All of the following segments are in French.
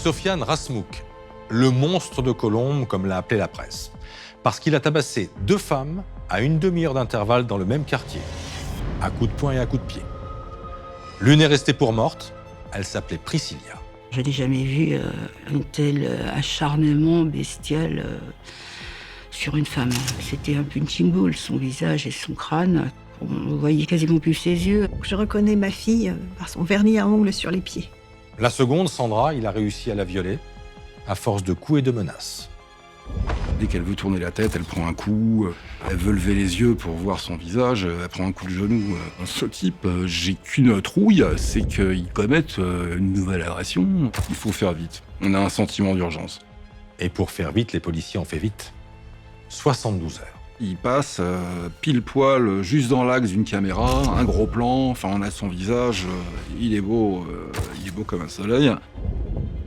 Sofiane Rasmouk, le monstre de Colombes, comme l'a appelé la presse, parce qu'il a tabassé 2 femmes à une demi-heure d'intervalle dans le même quartier, à coups de poing et à coups de pied. L'une est restée pour morte, elle s'appelait Priscilla. Je n'ai jamais vu un tel acharnement bestial sur une femme. C'était un punching ball, son visage et son crâne. On voyait quasiment plus ses yeux. Je reconnais ma fille par son vernis à ongles sur les pieds. La seconde, Sandra, il a réussi à la violer, à force de coups et de menaces. Dès qu'elle veut tourner la tête, elle prend un coup. Elle veut lever les yeux pour voir son visage, elle prend un coup de genou. Ce type, j'ai qu'une trouille, c'est qu'il commette une nouvelle agression. Il faut faire vite. On a un sentiment d'urgence. Et pour faire vite, les policiers ont fait vite. 72 heures. Il passe pile poil, juste dans l'axe d'une caméra, un gros plan, enfin on a son visage, il est beau comme un soleil.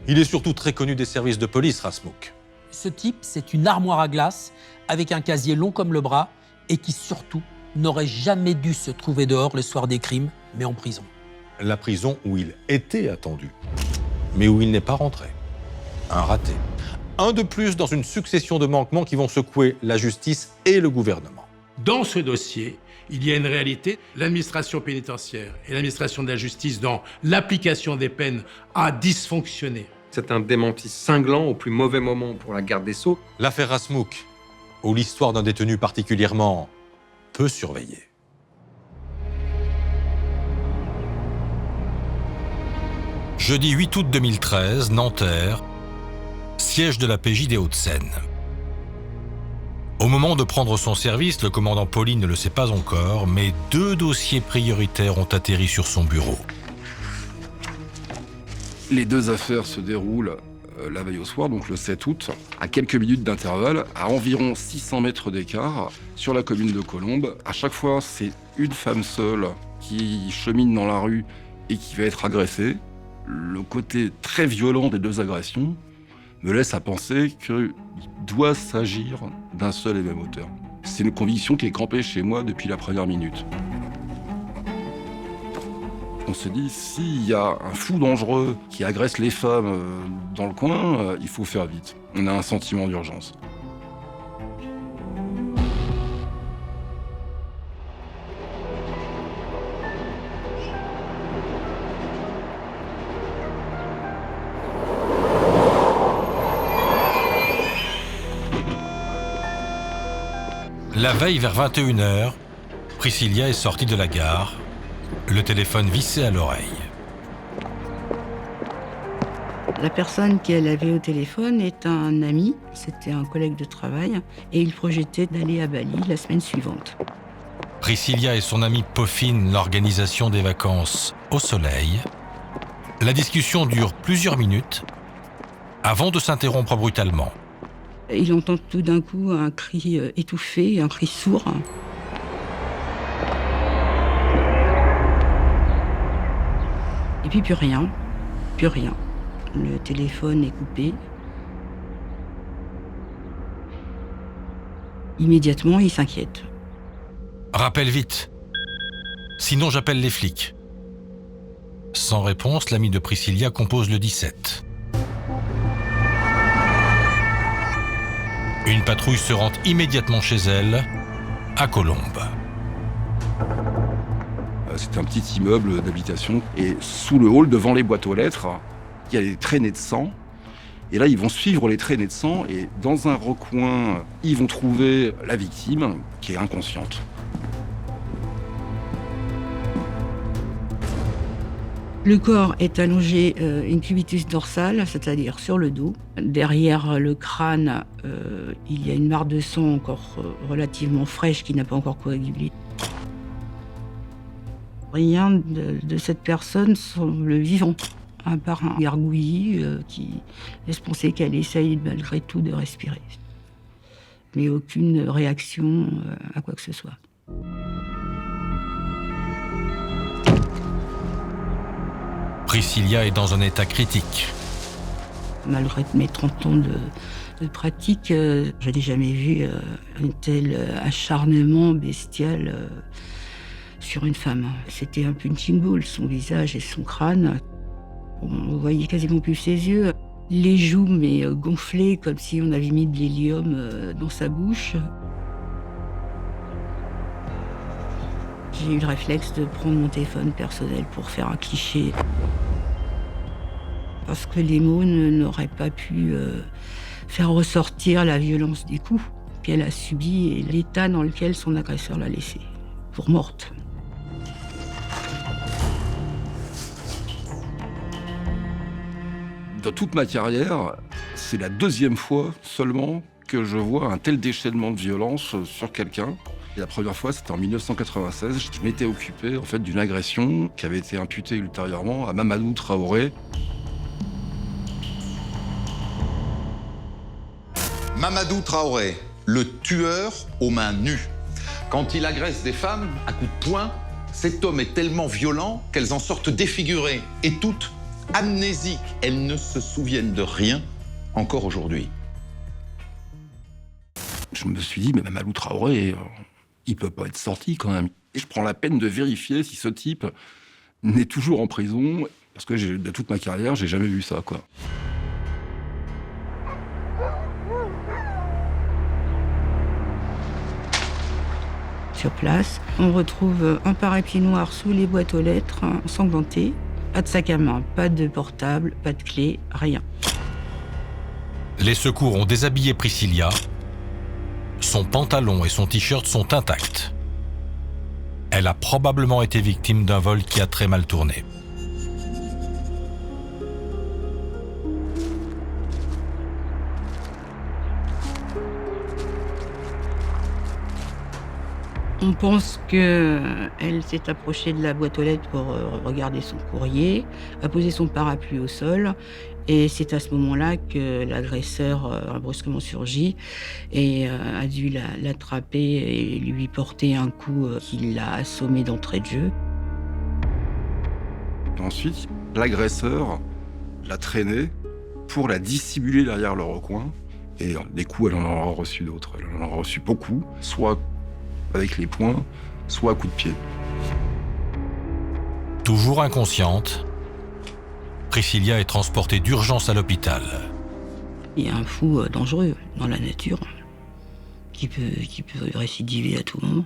Il est surtout très connu des services de police, Rasmouk. Ce type, c'est une armoire à glace, avec un casier long comme le bras, et qui surtout n'aurait jamais dû se trouver dehors le soir des crimes, mais en prison. La prison où il était attendu, mais où il n'est pas rentré. Un raté. Un de plus dans une succession de manquements qui vont secouer la justice et le gouvernement. Dans ce dossier, il y a une réalité. L'administration pénitentiaire et l'administration de la justice, dans l'application des peines, a dysfonctionné. C'est un démenti cinglant au plus mauvais moment pour la garde des Sceaux. L'affaire Rasmouk, ou l'histoire d'un détenu particulièrement peu surveillé. Jeudi 8 août 2013, Nanterre, siège de la PJ des Hauts-de-Seine. Au moment de prendre son service, le commandant Pauline ne le sait pas encore, mais 2 dossiers prioritaires ont atterri sur son bureau. Les 2 affaires se déroulent la veille au soir, donc le 7 août, à quelques minutes d'intervalle, à environ 600 mètres d'écart, sur la commune de Colombes. À chaque fois, c'est une femme seule qui chemine dans la rue et qui va être agressée. Le côté très violent des 2 agressions me laisse à penser qu'il doit s'agir d'un seul et même auteur. C'est une conviction qui est campée chez moi depuis la première minute. On se dit, s'il y a un fou dangereux qui agresse les femmes dans le coin, il faut faire vite. On a un sentiment d'urgence. La veille vers 21h, Priscilla est sortie de la gare, le téléphone vissé à l'oreille. La personne qu'elle avait au téléphone est un ami, c'était un collègue de travail, et il projetait d'aller à Bali la semaine suivante. Priscilla et son ami peaufinent l'organisation des vacances au soleil. La discussion dure plusieurs minutes avant de s'interrompre brutalement. Il entend tout d'un coup un cri étouffé, un cri sourd. Et puis plus rien, plus rien. Le téléphone est coupé. Immédiatement, il s'inquiète. Rappelle vite. Sinon, j'appelle les flics. Sans réponse, l'ami de Priscilla compose le 17. Une patrouille se rend immédiatement chez elle, à Colombes. C'est un petit immeuble d'habitation. Et sous le hall, devant les boîtes aux lettres, il y a des traînées de sang. Et là, ils vont suivre les traînées de sang. Et dans un recoin, ils vont trouver la victime, qui est inconsciente. Le corps est allongé une cubitus dorsale, c'est-à-dire sur le dos. Derrière le crâne, il y a une mare de sang encore relativement fraîche qui n'a pas encore coagulé. Rien de cette personne semble vivant, à part un gargouillis qui laisse penser qu'elle essaye malgré tout de respirer. Mais aucune réaction à quoi que ce soit. Priscilla est dans un état critique. Malgré mes 30 ans de pratique, je n'ai jamais vu un tel acharnement bestial sur une femme. C'était un punching ball, son visage et son crâne. On voyait quasiment plus ses yeux. Les joues, mais gonflées, comme si on avait mis de l'hélium dans sa bouche. J'ai eu le réflexe de prendre mon téléphone personnel pour faire un cliché. Parce que les mots n'auraient pas pu faire ressortir la violence des coups qu'elle a subis et l'état dans lequel son agresseur l'a laissée, pour morte. Dans toute ma carrière, c'est la deuxième fois seulement que je vois un tel déchaînement de violence sur quelqu'un. Et la première fois, c'était en 1996. Je m'étais occupé en fait, d'une agression qui avait été imputée ultérieurement à Mamadou Traoré. Mamadou Traoré, le tueur aux mains nues. Quand il agresse des femmes à coups de poing, cet homme est tellement violent qu'elles en sortent défigurées et toutes amnésiques. Elles ne se souviennent de rien encore aujourd'hui. Je me suis dit, mais Mamadou Traoré, il peut pas être sorti quand même. Et je prends la peine de vérifier si ce type n'est toujours en prison, parce que de toute ma carrière, j'ai jamais vu ça, quoi. Sur place, on retrouve un parapluie noir sous les boîtes aux lettres, ensanglanté. Pas de sac à main, pas de portable, pas de clé, rien. Les secours ont déshabillé Priscilla. Son pantalon et son t-shirt sont intacts. Elle a probablement été victime d'un vol qui a très mal tourné. On pense qu'elle s'est approchée de la boîte aux lettres pour regarder son courrier, a posé son parapluie au sol, et c'est à ce moment-là que l'agresseur a brusquement surgi et a dû l'attraper et lui porter un coup qui l'a assommé d'entrée de jeu. Ensuite, l'agresseur l'a traînée pour la dissimuler derrière le recoin. Et des coups, elle en aura reçu d'autres. Elle en aura reçu beaucoup, soit avec les poings, soit à coups de pied. Toujours inconsciente, Priscilla est transportée d'urgence à l'hôpital. Il y a un fou dangereux dans la nature qui peut récidiver à tout moment.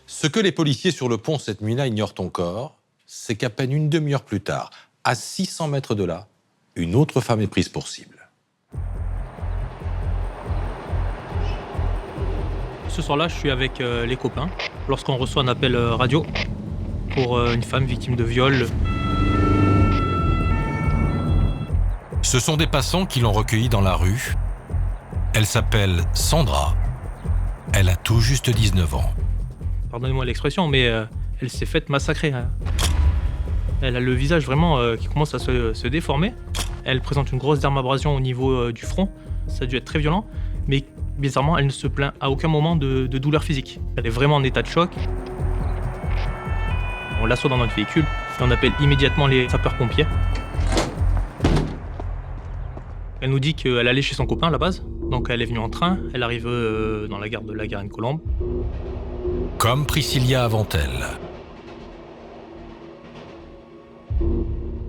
Ce que les policiers sur le pont cette nuit-là ignorent encore, c'est qu'à peine une demi-heure plus tard, à 600 mètres de là, une autre femme est prise pour cible. Ce soir-là, je suis avec les copains lorsqu'on reçoit un appel radio pour une femme victime de viol. Ce sont des passants qui l'ont recueillie dans la rue. Elle s'appelle Sandra. Elle a tout juste 19 ans. Pardonnez-moi l'expression, mais elle s'est faite massacrer. Elle a le visage vraiment qui commence à se déformer. Elle présente une grosse dermabrasion au niveau du front. Ça a dû être très violent, mais bizarrement, elle ne se plaint à aucun moment de douleur physique. Elle est vraiment en état de choc. On l'assoit dans notre véhicule et on appelle immédiatement les sapeurs-pompiers. Elle nous dit qu'elle allait chez son copain à la base. Donc elle est venue en train, elle arrive dans la gare de la Garenne-Colombes. Comme Priscilla avant elle.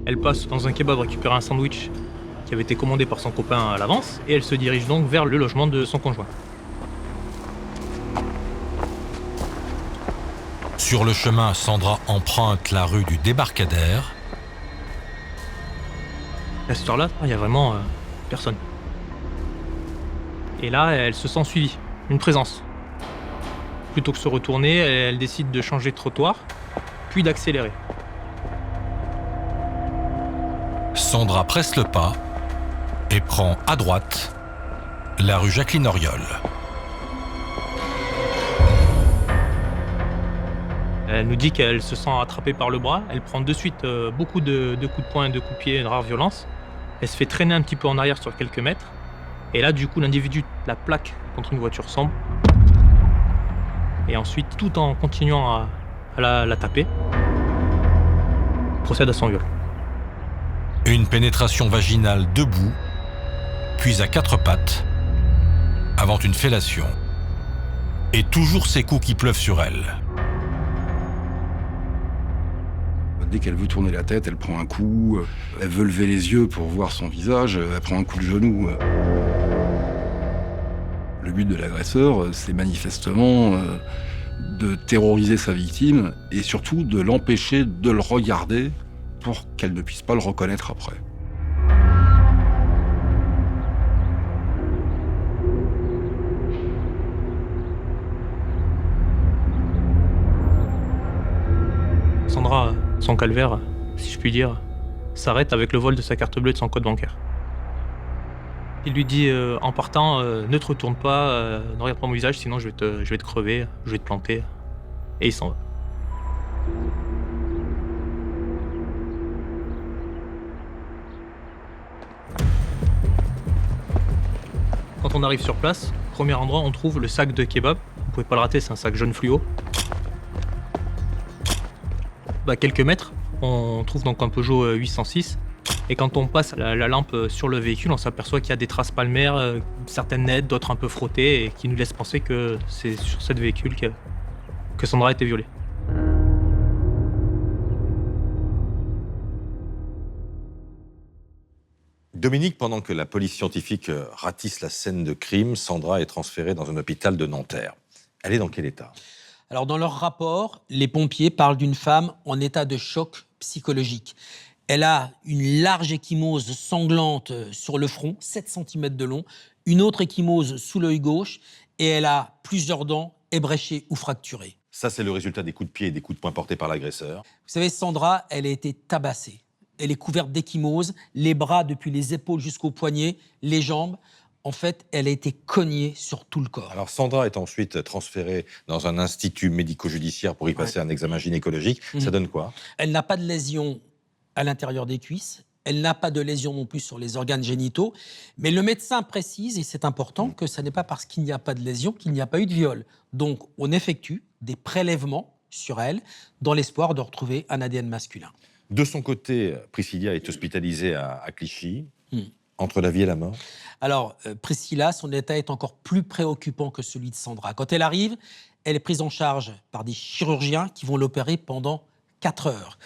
Elle passe dans un kebab récupérer un sandwich qui avait été commandé par son copain à l'avance, et elle se dirige donc vers le logement de son conjoint. Sur le chemin, Sandra emprunte la rue du Débarcadère. À cette heure-là, il n'y a vraiment personne. Et là, elle se sent suivie, une présence. Plutôt que de se retourner, elle décide de changer de trottoir, puis d'accélérer. Sandra presse le pas et prend à droite la rue Jacqueline-Auriol. Elle nous dit qu'elle se sent attrapée par le bras. Elle prend de suite beaucoup de coups de poing, de coups de pied, de rare violence. Elle se fait traîner un petit peu en arrière sur quelques mètres. Et là, du coup, l'individu la plaque contre une voiture sombre. Et ensuite, tout en continuant à la taper, procède à son viol. Une pénétration vaginale debout, puis à quatre pattes, avant une fellation. Et toujours ces coups qui pleuvent sur elle. Dès qu'elle veut tourner la tête, elle prend un coup. Elle veut lever les yeux pour voir son visage, elle prend un coup de genou. Le but de l'agresseur, c'est manifestement de terroriser sa victime et surtout de l'empêcher de le regarder pour qu'elle ne puisse pas le reconnaître après. Sandra, son calvaire, si je puis dire, s'arrête avec le vol de sa carte bleue et de son code bancaire. Il lui dit en partant, ne te retourne pas, ne regarde pas mon visage, sinon je vais te crever, je vais te planter. Et il s'en va. Quand on arrive sur place, premier endroit, on trouve le sac de kebab. Vous pouvez pas le rater, c'est un sac jaune fluo. Quelques mètres, on trouve donc un Peugeot 806. Et quand on passe la lampe sur le véhicule, on s'aperçoit qu'il y a des traces palmaires, certaines nettes, d'autres un peu frottées, et qui nous laissent penser que c'est sur ce véhicule que Sandra a été violée. Dominique, pendant que la police scientifique ratisse la scène de crime, Sandra est transférée dans un hôpital de Nanterre. Elle est dans quel état ? Alors, dans leur rapport, les pompiers parlent d'une femme en état de choc psychologique. Elle a une large ecchymose sanglante sur le front, 7 cm de long, une autre ecchymose sous l'œil gauche, et elle a plusieurs dents ébréchées ou fracturées. Ça, c'est le résultat des coups de pied et des coups de poing portés par l'agresseur. Vous savez, Sandra, elle a été tabassée. Elle est couverte d'ecchymose, les bras depuis les épaules jusqu'aux poignets, les jambes. En fait, elle a été cognée sur tout le corps. Alors, Sandra est ensuite transférée dans un institut médico-judiciaire pour y passer un examen gynécologique. Ça donne quoi ? Elle n'a pas de lésion à l'intérieur des cuisses. Elle n'a pas de lésion non plus sur les organes génitaux. Mais le médecin précise, et c'est important, que ce n'est pas parce qu'il n'y a pas de lésion qu'il n'y a pas eu de viol. Donc, on effectue des prélèvements sur elle dans l'espoir de retrouver un ADN masculin. De son côté, Priscilla est hospitalisée à Clichy, entre la vie et la mort. Alors, Priscilla, son état est encore plus préoccupant que celui de Sandra. Quand elle arrive, elle est prise en charge par des chirurgiens qui vont l'opérer pendant 4 heures.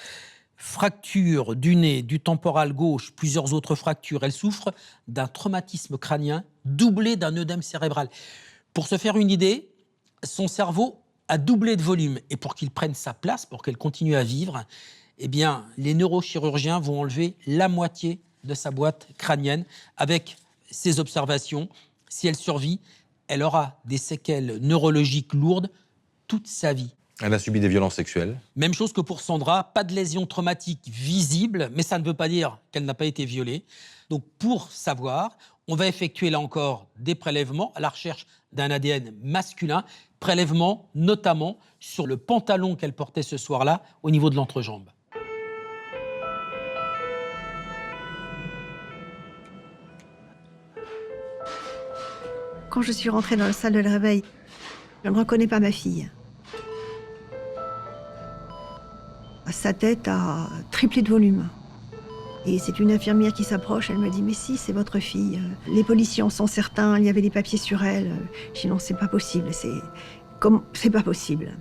Fracture du nez, du temporal gauche, plusieurs autres fractures. Elle souffre d'un traumatisme crânien doublé d'un œdème cérébral. Pour se faire une idée, son cerveau a doublé de volume. Et pour qu'il prenne sa place, pour qu'elle continue à vivre, eh bien, les neurochirurgiens vont enlever la moitié de sa boîte crânienne. Avec ces observations, si elle survit, elle aura des séquelles neurologiques lourdes toute sa vie. Elle a subi des violences sexuelles. Même chose que pour Sandra, pas de lésions traumatiques visibles, mais ça ne veut pas dire qu'elle n'a pas été violée. Donc pour savoir, on va effectuer là encore des prélèvements à la recherche d'un ADN masculin, prélèvements notamment sur le pantalon qu'elle portait ce soir-là au niveau de l'entrejambe. Quand je suis rentrée dans la salle de réveil, je ne reconnais pas ma fille. Sa tête a triplé de volume. Et c'est une infirmière qui s'approche, elle me dit « Mais si, c'est votre fille. Les policiers en sont certains, il y avait des papiers sur elle. » Je dis « Non, c'est pas possible, c'est pas possible. »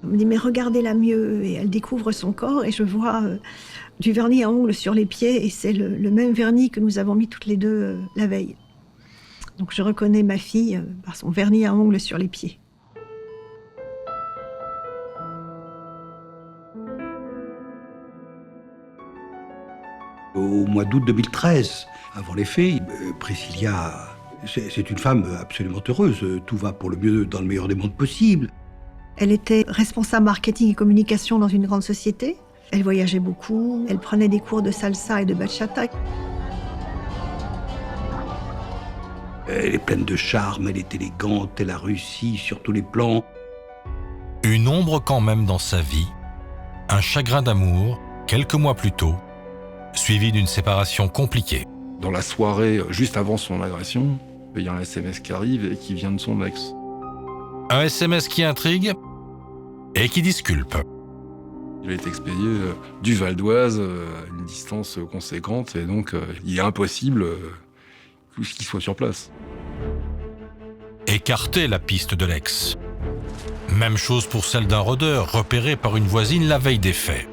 Elle me dit « Mais regardez-la mieux. » Et elle découvre son corps et je vois du vernis à ongles sur les pieds et c'est le même vernis que nous avons mis toutes les deux la veille. Donc je reconnais ma fille par son vernis à ongles sur les pieds. Au mois d'août 2013, avant les faits, Priscilla, c'est une femme absolument heureuse. Tout va pour le mieux dans le meilleur des mondes possible. Elle était responsable marketing et communication dans une grande société. Elle voyageait beaucoup, elle prenait des cours de salsa et de bachata. Elle est pleine de charme, elle est élégante, elle a réussi sur tous les plans. Une ombre quand même dans sa vie, un chagrin d'amour, quelques mois plus tôt, suivi d'une séparation compliquée. Dans la soirée, juste avant son agression, il y a un SMS qui arrive et qui vient de son ex. Un SMS qui intrigue et qui disculpe. Il a été expédié du Val d'Oise à une distance conséquente et donc il est impossible qu'il soit sur place. Écarter la piste de l'ex. Même chose pour celle d'un rôdeur, repéré par une voisine la veille des faits.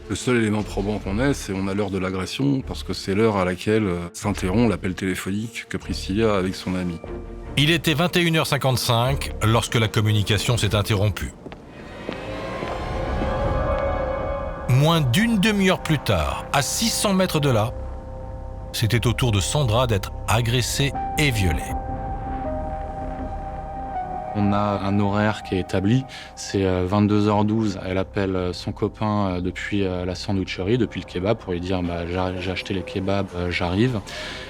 Le seul élément probant qu'on ait, c'est on a l'heure de l'agression, parce que c'est l'heure à laquelle s'interrompt l'appel téléphonique que Priscilla a avec son ami. Il était 21h55 lorsque la communication s'est interrompue. Moins d'une demi-heure plus tard, à 600 mètres de là, c'était au tour de Sandra d'être agressée et violée. On a un horaire qui est établi, c'est 22h12. Elle appelle son copain depuis la sandwicherie, depuis le kebab, pour lui dire j'ai acheté les kebabs, j'arrive.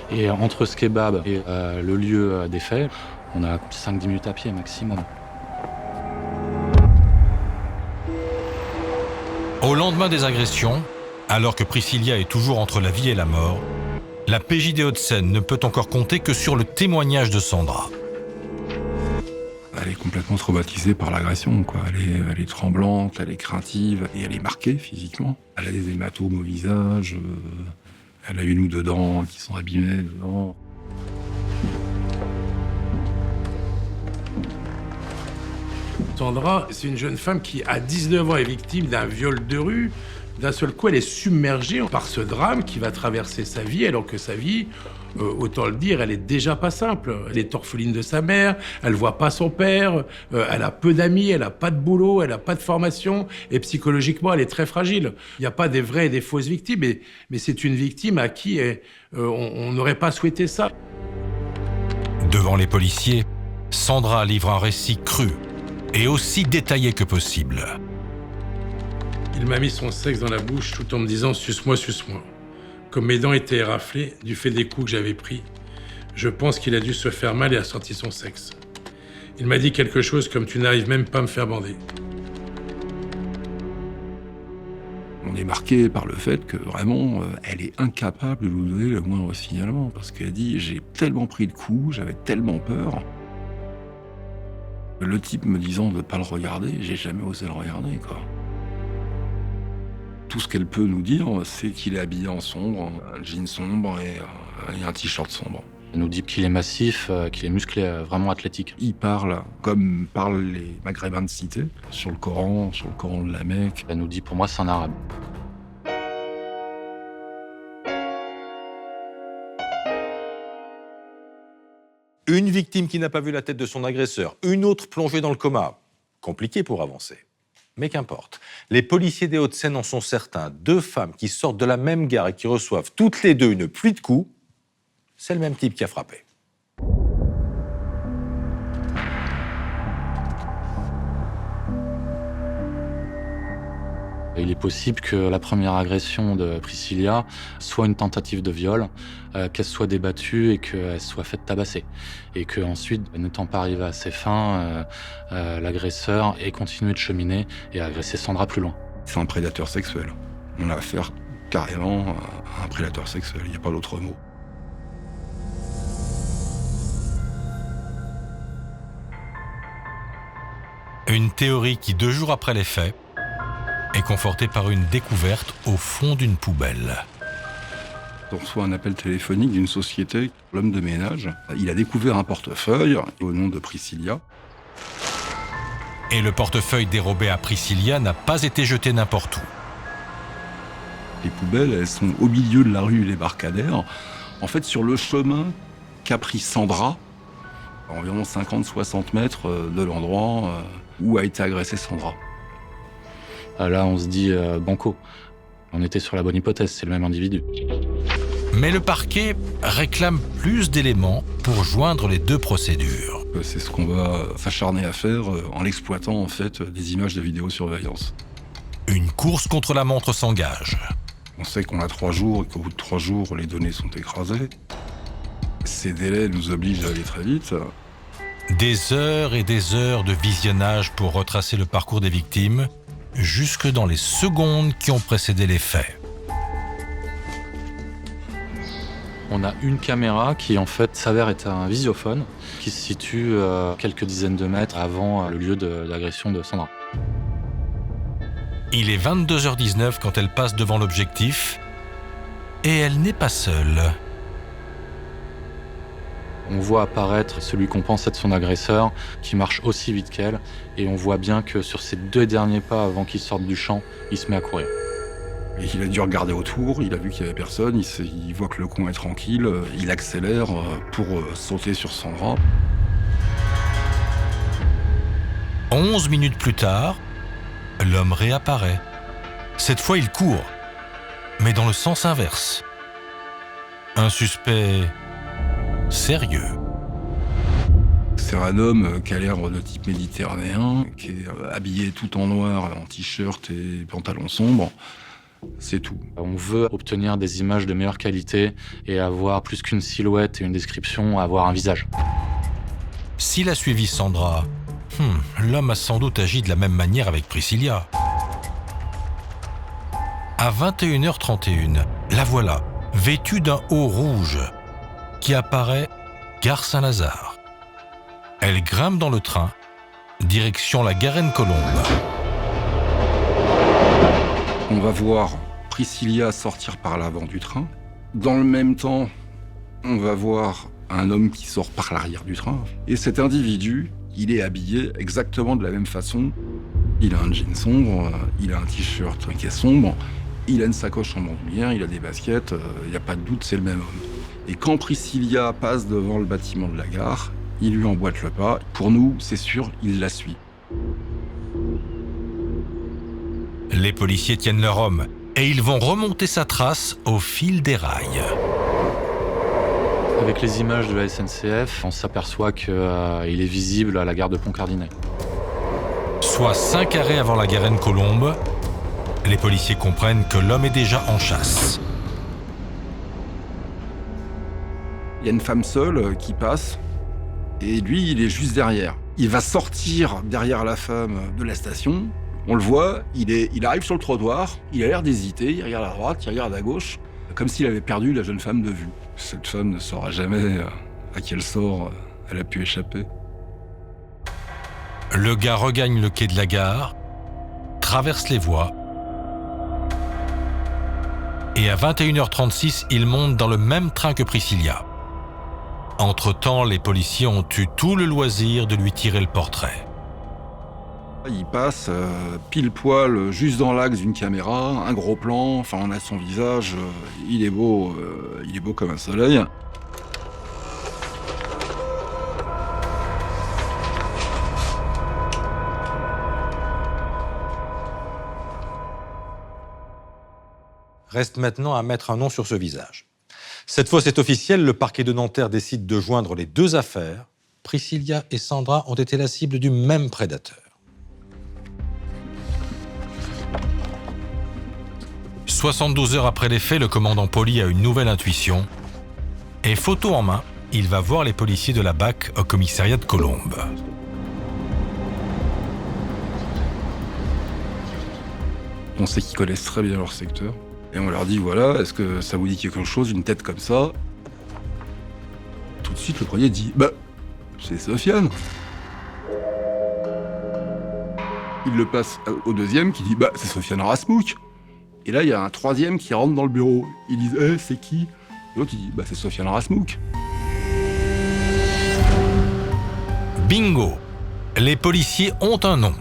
Et entre ce kebab et le lieu des faits, on a 5-10 minutes à pied maximum. Au lendemain des agressions, alors que Priscilla est toujours entre la vie et la mort, la PJ des Hauts-de-Seine ne peut encore compter que sur le témoignage de Sandra. Elle est complètement traumatisée par l'agression, quoi. Elle est tremblante, elle est craintive et elle est marquée physiquement. Elle a des hématomes au visage, elle a une ou deux dents qui sont abîmées dedans. Sandra, c'est une jeune femme qui, à 19 ans, est victime d'un viol de rue. D'un seul coup, elle est submergée par ce drame qui va traverser sa vie, alors que sa vie, autant le dire, elle est déjà pas simple. Elle est orpheline de sa mère, elle voit pas son père, elle a peu d'amis, elle a pas de boulot, elle a pas de formation, et psychologiquement, elle est très fragile. Il n'y a pas des vraies et des fausses victimes, mais c'est une victime à qui on n'aurait pas souhaité ça. Devant les policiers, Sandra livre un récit cru et aussi détaillé que possible. Il m'a mis son sexe dans la bouche tout en me disant « suce-moi, suce-moi ». Comme mes dents étaient éraflées du fait des coups que j'avais pris, je pense qu'il a dû se faire mal et a sorti son sexe. Il m'a dit quelque chose comme « tu n'arrives même pas à me faire bander ». On est marqué par le fait que vraiment, elle est incapable de nous donner le moindre signalement. Parce qu'elle dit « j'ai tellement pris de coups, j'avais tellement peur ». Le type me disant de ne pas le regarder, j'ai jamais osé le regarder, quoi. Tout ce qu'elle peut nous dire, c'est qu'il est habillé en sombre, un jean sombre et un t-shirt sombre. Elle nous dit qu'il est massif, qu'il est musclé, vraiment athlétique. Il parle comme parlent les maghrébins de cité, sur le Coran de la Mecque. Elle nous dit, pour moi, c'est un arabe. Une victime qui n'a pas vu la tête de son agresseur, une autre plongée dans le coma. Compliqué pour avancer. Mais qu'importe. Les policiers des Hauts-de-Seine en sont certains. Deux femmes qui sortent de la même gare et qui reçoivent toutes les deux une pluie de coups, c'est le même type qui a frappé. Il est possible que la première agression de Priscilla soit une tentative de viol, qu'elle soit débattue et qu'elle soit faite tabasser. Et qu'ensuite, n'étant pas arrivé à ses fins, l'agresseur ait continué de cheminer et a agressé Sandra plus loin. C'est un prédateur sexuel. On a affaire carrément à un prédateur sexuel, il n'y a pas d'autre mot. Une théorie qui, 2 jours après les faits, est confortée par une découverte au fond d'une poubelle. On reçoit un appel téléphonique d'une société, l'homme de ménage. Il a découvert un portefeuille au nom de Priscilla. Et le portefeuille dérobé à Priscilla n'a pas été jeté n'importe où. Les poubelles, elles sont au milieu de la rue L'Embarcadère. En fait, sur le chemin qu'a pris Sandra, à environ 50-60 mètres de l'endroit où a été agressée Sandra. Là, on se dit banco. On était sur la bonne hypothèse, c'est le même individu. Mais le parquet réclame plus d'éléments pour joindre les deux procédures. C'est ce qu'on va s'acharner à faire en l'exploitant en fait des images de vidéosurveillance. Une course contre la montre s'engage. On sait qu'on a 3 jours et qu'au bout de 3 jours, les données sont écrasées. Ces délais nous obligent d'aller très vite. Des heures et des heures de visionnage pour retracer le parcours des victimes, jusque dans les secondes qui ont précédé les faits. On a une caméra qui en fait s'avère être un visiophone qui se situe quelques dizaines de mètres avant le lieu de l'agression de Sandra. Il est 22h19 quand elle passe devant l'objectif et elle n'est pas seule. On voit apparaître celui qu'on pense être son agresseur, qui marche aussi vite qu'elle, et on voit bien que sur ces 2 derniers pas avant qu'il sorte du champ, il se met à courir. Et il a dû regarder autour, il a vu qu'il n'y avait personne, il voit que le coin est tranquille, il accélère pour sauter sur Sandra. 11 minutes plus tard, l'homme réapparaît. Cette fois, il court, mais dans le sens inverse. Un suspect sérieux. C'est un homme qui a l'air de type méditerranéen, qui est habillé tout en noir, en t-shirt et pantalon sombre. C'est tout. On veut obtenir des images de meilleure qualité et avoir plus qu'une silhouette et une description, avoir un visage. S'il a suivi Sandra, l'homme a sans doute agi de la même manière avec Priscilla. À 21h31, la voilà, vêtue d'un haut rouge, qui apparaît gare Saint-Lazare. Elle grimpe dans le train, direction la Garenne-Colombes. On va voir Priscilla sortir par l'avant du train. Dans le même temps, on va voir un homme qui sort par l'arrière du train. Et cet individu, il est habillé exactement de la même façon. Il a un jean sombre, il a un t-shirt qui est sombre, il a une sacoche en bandoulière, il a des baskets, il n'y a pas de doute, c'est le même homme. Et quand Priscilla passe devant le bâtiment de la gare, il lui emboîte le pas. Pour nous, c'est sûr, il la suit. Les policiers tiennent leur homme et ils vont remonter sa trace au fil des rails. Avec les images de la SNCF, on s'aperçoit qu'il est visible à la gare de Pont-Cardinet. Soit 5 arrêts avant la Garenne-Colombes, les policiers comprennent que l'homme est déjà en chasse. Il y a une femme seule qui passe et lui, il est juste derrière. Il va sortir derrière la femme de la station. On le voit, il arrive sur le trottoir, il a l'air d'hésiter, il regarde à droite, il regarde à gauche, comme s'il avait perdu la jeune femme de vue. Cette femme ne saura jamais à quel sort elle a pu échapper. Le gars regagne le quai de la gare, traverse les voies, et à 21h36, il monte dans le même train que Priscilla. Entre-temps, les policiers ont eu tout le loisir de lui tirer le portrait. Il passe pile poil juste dans l'axe d'une caméra, un gros plan, enfin on a son visage, il est beau comme un soleil. Reste maintenant à mettre un nom sur ce visage. Cette fois, c'est officiel, le parquet de Nanterre décide de joindre les 2 affaires. Priscilla et Sandra ont été la cible du même prédateur. 72 heures après les faits, le commandant Poli a une nouvelle intuition. Et photo en main, il va voir les policiers de la BAC au commissariat de Colombes. On sait qu'ils connaissent très bien leur secteur. Et on leur dit, voilà, est-ce que ça vous dit quelque chose, une tête comme ça? Tout de suite, le premier dit, c'est Sofiane. Il le passe au deuxième qui dit, c'est Sofiane Rasmouk. Et là, il y a un troisième qui rentre dans le bureau. Ils disent, c'est qui? L'autre, il dit, c'est Sofiane Rasmouk. Bingo! Les policiers ont un nom.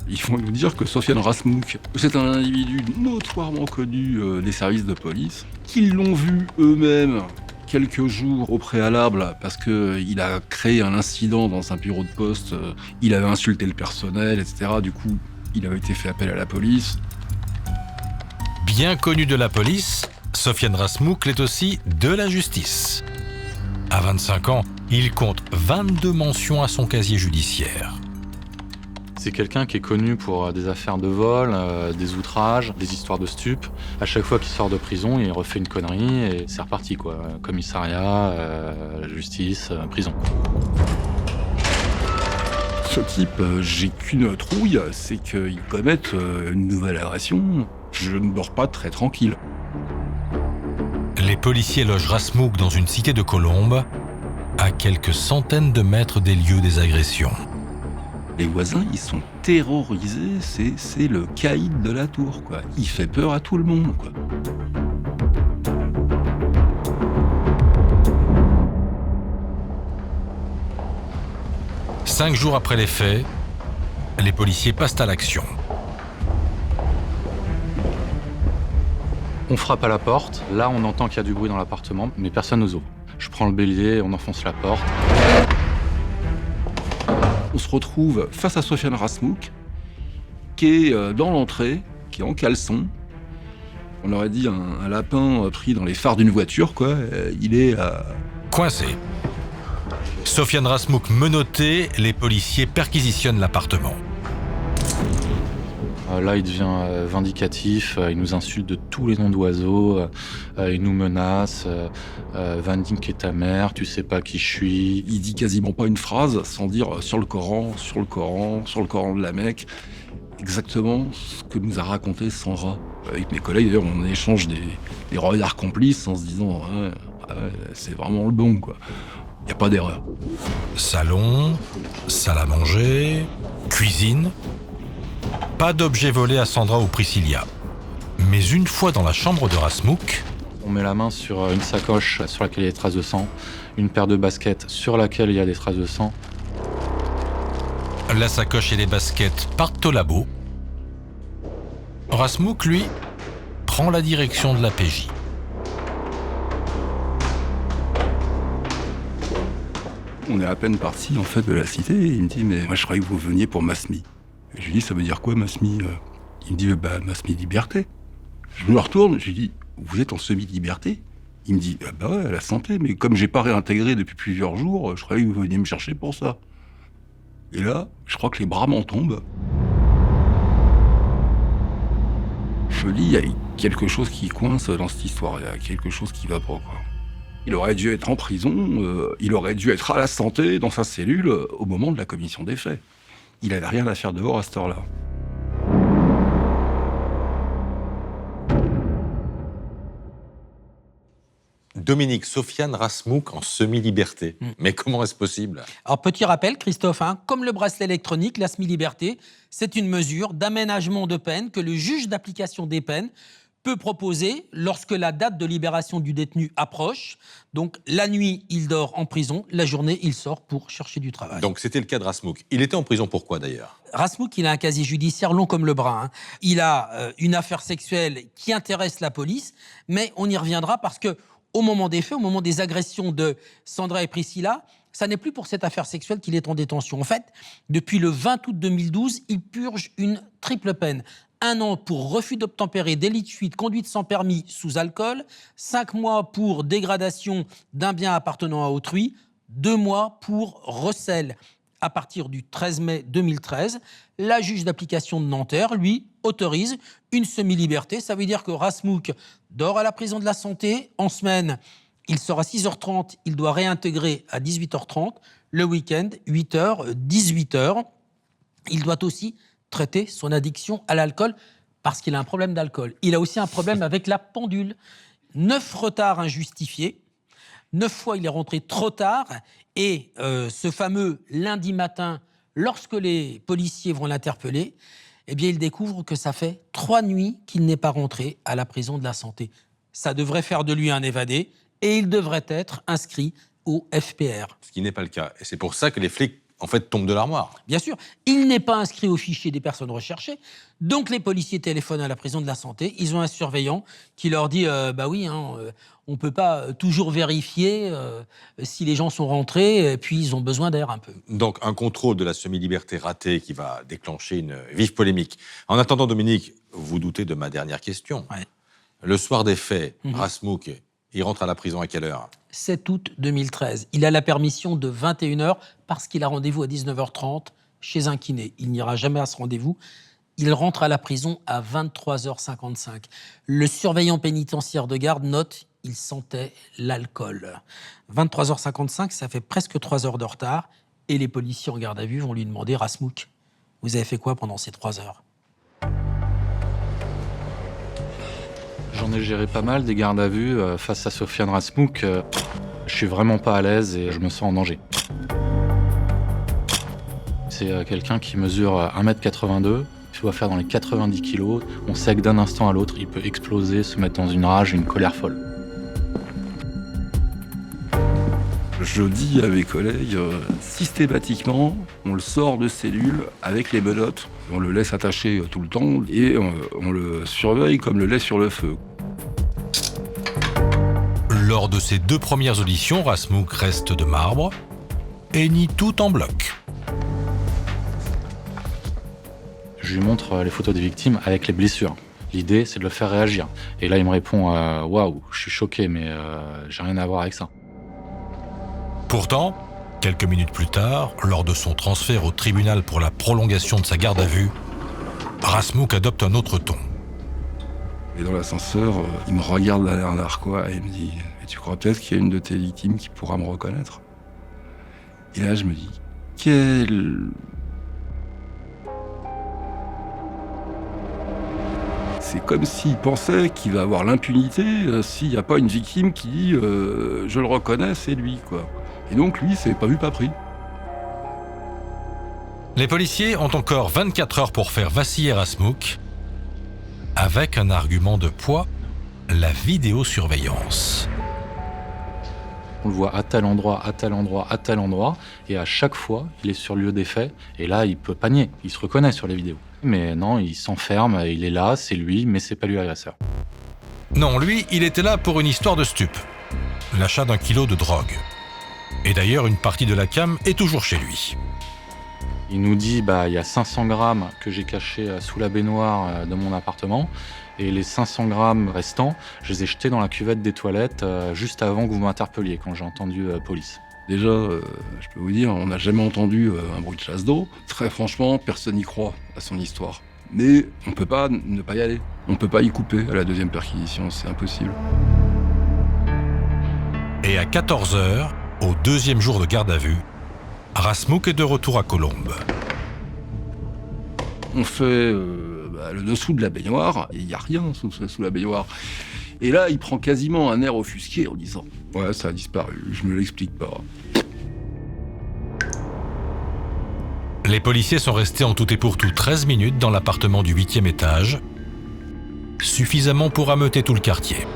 Ils vont nous dire que Sofiane Rasmouk, c'est un individu notoirement connu des services de police, qu'ils l'ont vu eux-mêmes quelques jours au préalable parce qu'il a créé un incident dans un bureau de poste, il avait insulté le personnel, etc. Du coup, il avait été fait appel à la police. Bien connu de la police, Sofiane Rasmouk l'est aussi de la justice. À 25 ans, il compte 22 mentions à son casier judiciaire. C'est quelqu'un qui est connu pour des affaires de vol, des outrages, des histoires de stupes. À chaque fois qu'il sort de prison, il refait une connerie et c'est reparti, quoi. Commissariat, justice, prison. Ce type, j'ai qu'une trouille, c'est qu'il commette une nouvelle agression. Je ne dors pas très tranquille. Les policiers logent Rasmouk dans une cité de Colombes, à quelques centaines de mètres des lieux des agressions. Les voisins, ils sont terrorisés, c'est le caïd de la tour, quoi. Il fait peur à tout le monde, quoi. 5 jours après les faits, les policiers passent à l'action. On frappe à la porte. Là, on entend qu'il y a du bruit dans l'appartement, mais personne nous ouvre. Je prends le bélier, on enfonce la porte. On se retrouve face à Sofiane Rasmouk, qui est dans l'entrée, qui est en caleçon. On aurait dit un lapin pris dans les phares d'une voiture, quoi. Il est coincé. Sofiane Rasmouk menotté, les policiers perquisitionnent l'appartement. Là, il devient vindicatif, il nous insulte de tous les noms d'oiseaux, il nous menace, Van Dink est ta mère, tu sais pas qui je suis. Il dit quasiment pas une phrase sans dire sur le Coran, sur le Coran, sur le Coran de la Mecque. Exactement ce que nous a raconté Sandra. Avec mes collègues, d'ailleurs, on échange des regards complices en se disant c'est vraiment le bon, quoi. Il n'y a pas d'erreur. Salon, salle à manger, cuisine. Pas d'objet volé à Sandra ou Priscilla. Mais une fois dans la chambre de Rasmouk, on met la main sur une sacoche sur laquelle il y a des traces de sang, une paire de baskets sur laquelle il y a des traces de sang. La sacoche et les baskets partent au labo. Rasmouk, lui, prend la direction de la PJ. On est à peine parti en fait de la cité. Il me dit mais moi je croyais que vous veniez pour Masmi. Et je lui dis ça veut dire quoi Masmi? Il me dit Masmi liberté. Je me retourne, je lui dis vous êtes en semi-liberté? Il me dit bah ouais à la santé, mais comme j'ai pas réintégré depuis plusieurs jours, je croyais que vous veniez me chercher pour ça. Et là, je crois que les bras m'en tombent. Je me dis, il y a quelque chose qui coince dans cette histoire, il y a quelque chose qui va pas, quoi. Il aurait dû être en prison, il aurait dû être à la santé, dans sa cellule, au moment de la commission des faits. Il avait rien à faire dehors à cette heure-là. Dominique, Sofiane Rasmouk en semi-liberté. Mais comment est-ce possible? Alors, petit rappel, Christophe, comme le bracelet électronique, la semi-liberté, c'est une mesure d'aménagement de peine que le juge d'application des peines peut proposer lorsque la date de libération du détenu approche. Donc, la nuit, il dort en prison, la journée, il sort pour chercher du travail. Donc, c'était le cas de Rasmouk. Il était en prison pourquoi, d'ailleurs? Rasmouk, il a un casier judiciaire long comme le bras. Il a une affaire sexuelle qui intéresse la police, mais on y reviendra parce que au moment des faits, au moment des agressions de Sandra et Priscilla, ça n'est plus pour cette affaire sexuelle qu'il est en détention. En fait, depuis le 20 août 2012, il purge une triple peine. 1 an pour refus d'obtempérer, délit de fuite, conduite sans permis sous alcool, 5 mois pour dégradation d'un bien appartenant à autrui, 2 mois pour recel. À partir du 13 mai 2013, la juge d'application de Nanterre, lui, autorise une semi-liberté. Ça veut dire que Rasmouk dort à la prison de la Santé. En semaine, il sort à 6h30, il doit réintégrer à 18h30. Le week-end, 8h, 18h. Il doit aussi traiter son addiction à l'alcool parce qu'il a un problème d'alcool. Il a aussi un problème avec la pendule. 9 retards injustifiés. 9 fois, il est rentré trop tard. Et ce fameux lundi matin, lorsque les policiers vont l'interpeller, eh bien, il découvre que ça fait 3 nuits qu'il n'est pas rentré à la prison de la Santé. Ça devrait faire de lui un évadé et il devrait être inscrit au FPR. Ce qui n'est pas le cas. Et c'est pour ça que les flics, en fait, tombent de l'armoire. Bien sûr, il n'est pas inscrit au fichier des personnes recherchées. Donc, les policiers téléphonent à la prison de la Santé. Ils ont un surveillant qui leur dit bah oui, on ne peut pas toujours vérifier si les gens sont rentrés, et puis ils ont besoin d'air un peu. Donc, un contrôle de la semi-liberté raté qui va déclencher une vive polémique. En attendant, Dominique, vous doutez de ma dernière question. Ouais. Le soir des faits, Rasmouk, il rentre à la prison à quelle heure? 7 août 2013. Il a la permission de 21h parce qu'il a rendez-vous à 19h30 chez un kiné. Il n'ira jamais à ce rendez-vous. Il rentre à la prison à 23h55. Le surveillant pénitentiaire de garde note il sentait l'alcool. 23h55, ça fait presque 3 heures de retard. Et les policiers en garde à vue vont lui demander « Rasmouk, vous avez fait quoi pendant ces 3 heures ?» J'en ai géré pas mal des gardes à vue face à Sofiane Rasmouk. Je suis vraiment pas à l'aise et je me sens en danger. C'est quelqu'un qui mesure 1m82, il doit faire dans les 90 kilos. On sait que d'un instant à l'autre, il peut exploser, se mettre dans une rage, une colère folle. Je dis à mes collègues, systématiquement, on le sort de cellule avec les menottes. On le laisse attaché tout le temps et on le surveille comme le lait sur le feu. Lors de ses 2 premières auditions, Rasmuch reste de marbre et nie tout en bloc. Je lui montre les photos des victimes avec les blessures. L'idée, c'est de le faire réagir. Et là, il me répond « Waouh, je suis choqué, mais j'ai rien à voir avec ça ». Pourtant, quelques minutes plus tard, lors de son transfert au tribunal pour la prolongation de sa garde à vue, Rasmuch adopte un autre ton. Et dans l'ascenseur, il me regarde d'un air narquois et il me dit « Tu crois peut-être qu'il y a une de tes victimes qui pourra me reconnaître ?» Et là, je me dis « Quel... » C'est comme s'il pensait qu'il va avoir l'impunité s'il n'y a pas une victime qui dit je le reconnais, c'est lui, quoi. Et donc lui, c'est pas vu, pas pris. Les policiers ont encore 24 heures pour faire vaciller Rasmuch, avec un argument de poids, la vidéosurveillance. On le voit à tel endroit, à tel endroit, à tel endroit, et à chaque fois, il est sur le lieu des faits, et là, il peut pas nier, il se reconnaît sur les vidéos. Mais non, il s'enferme, il est là, c'est lui, mais c'est pas lui l'agresseur. Non, lui, il était là pour une histoire de stup. L'achat d'1 kilo de drogue. Et d'ailleurs, une partie de la cam est toujours chez lui. Il nous dit, il y a 500 grammes que j'ai cachés sous la baignoire de mon appartement, et les 500 grammes restants, je les ai jetés dans la cuvette des toilettes juste avant que vous m'interpelliez, quand j'ai entendu police. Déjà, je peux vous dire, on n'a jamais entendu un bruit de chasse d'eau. Très franchement, personne n'y croit à son histoire. Mais on peut pas ne pas y aller. On peut pas y couper à la 2e perquisition, c'est impossible. Et à 14h, au 2e jour de garde à vue, Rasmuch est de retour à Colombes. On fait le dessous de la baignoire, et il n'y a rien sous la baignoire. Et là, il prend quasiment un air offusqué en disant « Ouais, ça a disparu, je me l'explique pas. » Les policiers sont restés en tout et pour tout 13 minutes dans l'appartement du 8e étage, suffisamment pour ameuter tout le quartier.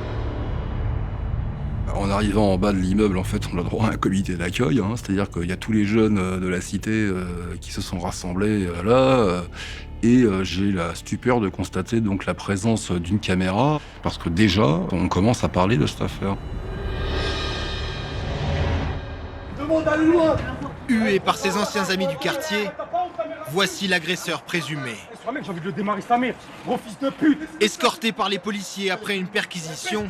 En arrivant en bas de l'immeuble, en fait, on a droit à un comité d'accueil, c'est-à-dire qu'il y a tous les jeunes de la cité qui se sont rassemblés là. Et j'ai la stupeur de constater donc la présence d'une caméra, parce que déjà, on commence à parler de cette affaire. Hué par ses anciens amis du quartier, voici l'agresseur présumé. Escorté par les policiers après une perquisition,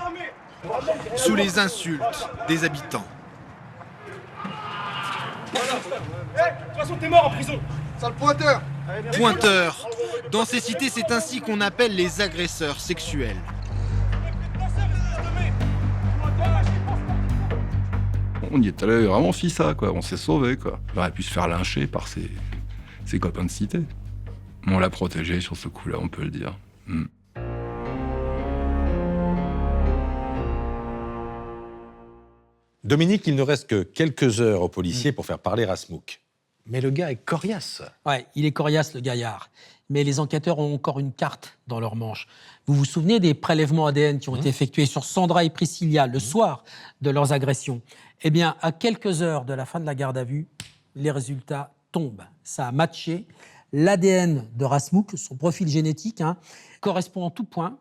sous les insultes des habitants. De toute façon, t'es mort en prison. Sale pointeur. Pointeur. Dans ces cités, c'est ainsi qu'on appelle les agresseurs sexuels. On y est allé vraiment fissa, quoi. On s'est sauvé, quoi. Il aurait pu se faire lyncher par ses copains de cité. On l'a protégé sur ce coup-là, on peut le dire. Dominique, il ne reste que quelques heures aux policiers pour faire parler Rasmuch. Mais le gars est coriace. Ouais, il est coriace, le gaillard. Mais les enquêteurs ont encore une carte dans leur manche. Vous vous souvenez des prélèvements ADN qui ont été effectués sur Sandra et Priscilla le soir de leurs agressions? Eh bien, à quelques heures de la fin de la garde à vue, les résultats tombent. Ça a matché. L'ADN de Rasmuch, son profil génétique, correspond en tout point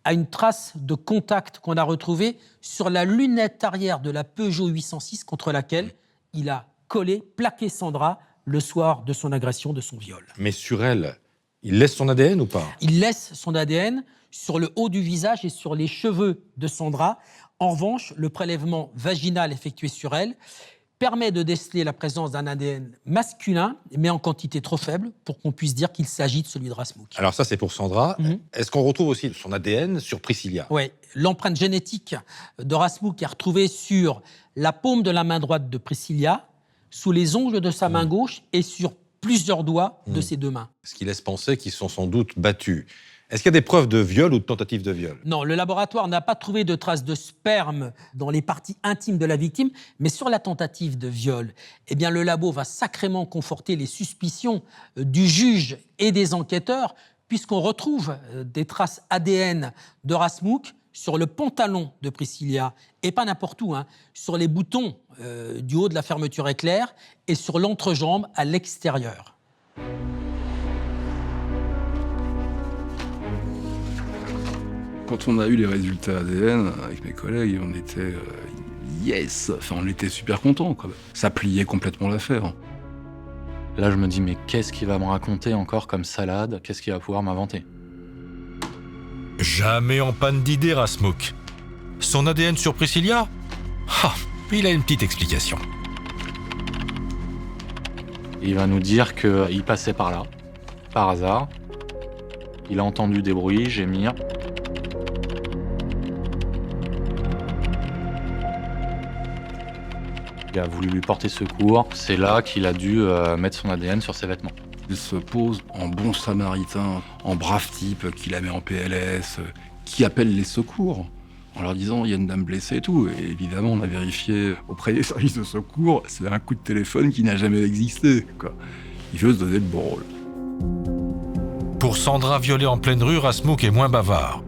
à une trace de contact qu'on a retrouvée sur la lunette arrière de la Peugeot 806 contre laquelle il a collé, plaqué Sandra le soir de son agression, de son viol. Mais sur elle, il laisse son ADN ou pas? Il laisse son ADN sur le haut du visage et sur les cheveux de Sandra. En revanche, le prélèvement vaginal effectué sur elle permet de déceler la présence d'un ADN masculin, mais en quantité trop faible pour qu'on puisse dire qu'il s'agit de celui de Rasmuch. Alors ça, c'est pour Sandra. Est-ce qu'on retrouve aussi son ADN sur Priscilla? Oui, l'empreinte génétique de Rasmuch est retrouvée sur la paume de la main droite de Priscilla, sous les ongles de sa main gauche et sur plusieurs doigts de ses deux mains. Ce qui laisse penser qu'ils sont sans doute battus. Est-ce qu'il y a des preuves de viol ou de tentative de viol? Non, le laboratoire n'a pas trouvé de traces de sperme dans les parties intimes de la victime, mais sur la tentative de viol, eh bien, le labo va sacrément conforter les suspicions du juge et des enquêteurs, puisqu'on retrouve des traces ADN de Rasmuch sur le pantalon de Priscilla, et pas n'importe où, sur les boutons du haut de la fermeture éclair et sur l'entrejambe à l'extérieur. Quand on a eu les résultats ADN avec mes collègues, on était yes, enfin on était super contents, quoi. Ça pliait complètement l'affaire. Là, je me dis, mais qu'est-ce qu'il va me raconter encore comme salade? Qu'est-ce qu'il va pouvoir m'inventer? Jamais en panne d'idées, Rasmuch. Son ADN sur Priscilla? Il a une petite explication. Il va nous dire qu'il passait par là, par hasard. Il a entendu des bruits, gémir. Il a voulu lui porter secours. C'est là qu'il a dû mettre son ADN sur ses vêtements. Il se pose en bon samaritain, en brave type qui la met en PLS, qui appelle les secours en leur disant il y a une dame blessée et tout. Et évidemment, on a vérifié auprès des services de secours, c'est un coup de téléphone qui n'a jamais existé, quoi. Il veut se donner le bon rôle. Pour Sandra violée en pleine rue, Rasmuch est moins bavard.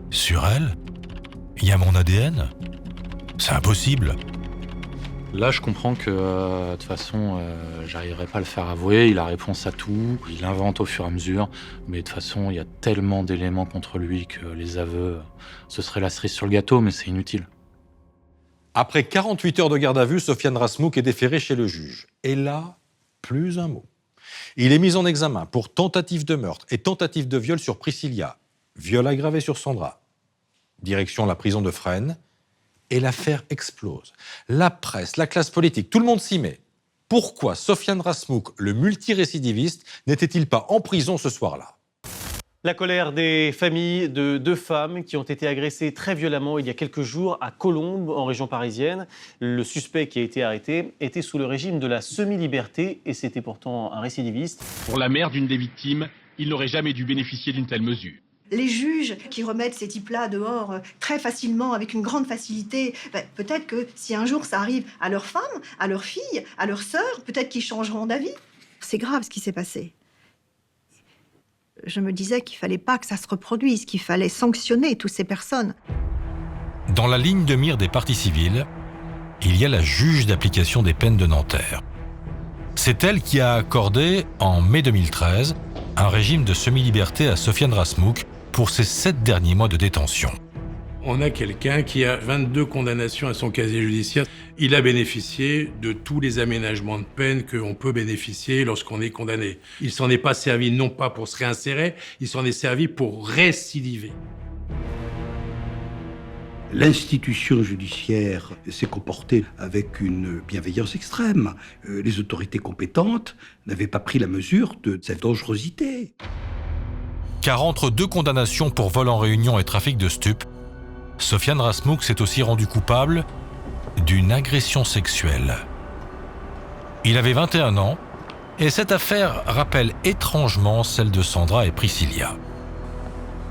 Sur elle, il y a mon ADN? C'est impossible. Là, je comprends que de toute façon, j'arriverai pas à le faire avouer. Il a réponse à tout. Il invente au fur et à mesure. Mais de toute façon, il y a tellement d'éléments contre lui que les aveux, ce serait la cerise sur le gâteau, mais c'est inutile. Après 48 heures de garde à vue, Sofiane Rasmuch est déféré chez le juge. Et là, plus un mot. Il est mis en examen pour tentative de meurtre et tentative de viol sur Priscilla, viol aggravé sur Sandra. Direction la prison de Fresnes. Et l'affaire explose. La presse, la classe politique, tout le monde s'y met. Pourquoi Sofiane Rasmuch, le multirécidiviste, n'était-il pas en prison ce soir-là? La colère des familles de 2 femmes qui ont été agressées très violemment il y a quelques jours à Colombes, en région parisienne. Le suspect qui a été arrêté était sous le régime de la semi-liberté et c'était pourtant un récidiviste. Pour la mère d'une des victimes, il n'aurait jamais dû bénéficier d'une telle mesure. Les juges qui remettent ces types-là dehors très facilement, avec une grande facilité, peut-être que si un jour ça arrive à leur femme, à leur fille, à leur sœur, peut-être qu'ils changeront d'avis. C'est grave ce qui s'est passé. Je me disais qu'il fallait pas que ça se reproduise, qu'il fallait sanctionner toutes ces personnes. Dans la ligne de mire des parties civiles, il y a la juge d'application des peines de Nanterre. C'est elle qui a accordé, en mai 2013, un régime de semi-liberté à Sofiane Rasmuch pour ses 7 derniers mois de détention. On a quelqu'un qui a 22 condamnations à son casier judiciaire. Il a bénéficié de tous les aménagements de peine qu'on peut bénéficier lorsqu'on est condamné. Il s'en est pas servi non pas pour se réinsérer, il s'en est servi pour récidiver. L'institution judiciaire s'est comportée avec une bienveillance extrême. Les autorités compétentes n'avaient pas pris la mesure de cette dangerosité. Car entre 2 condamnations pour vol en réunion et trafic de stupes, Sofiane Rasmuch s'est aussi rendu coupable d'une agression sexuelle. Il avait 21 ans et cette affaire rappelle étrangement celle de Sandra et Priscilla.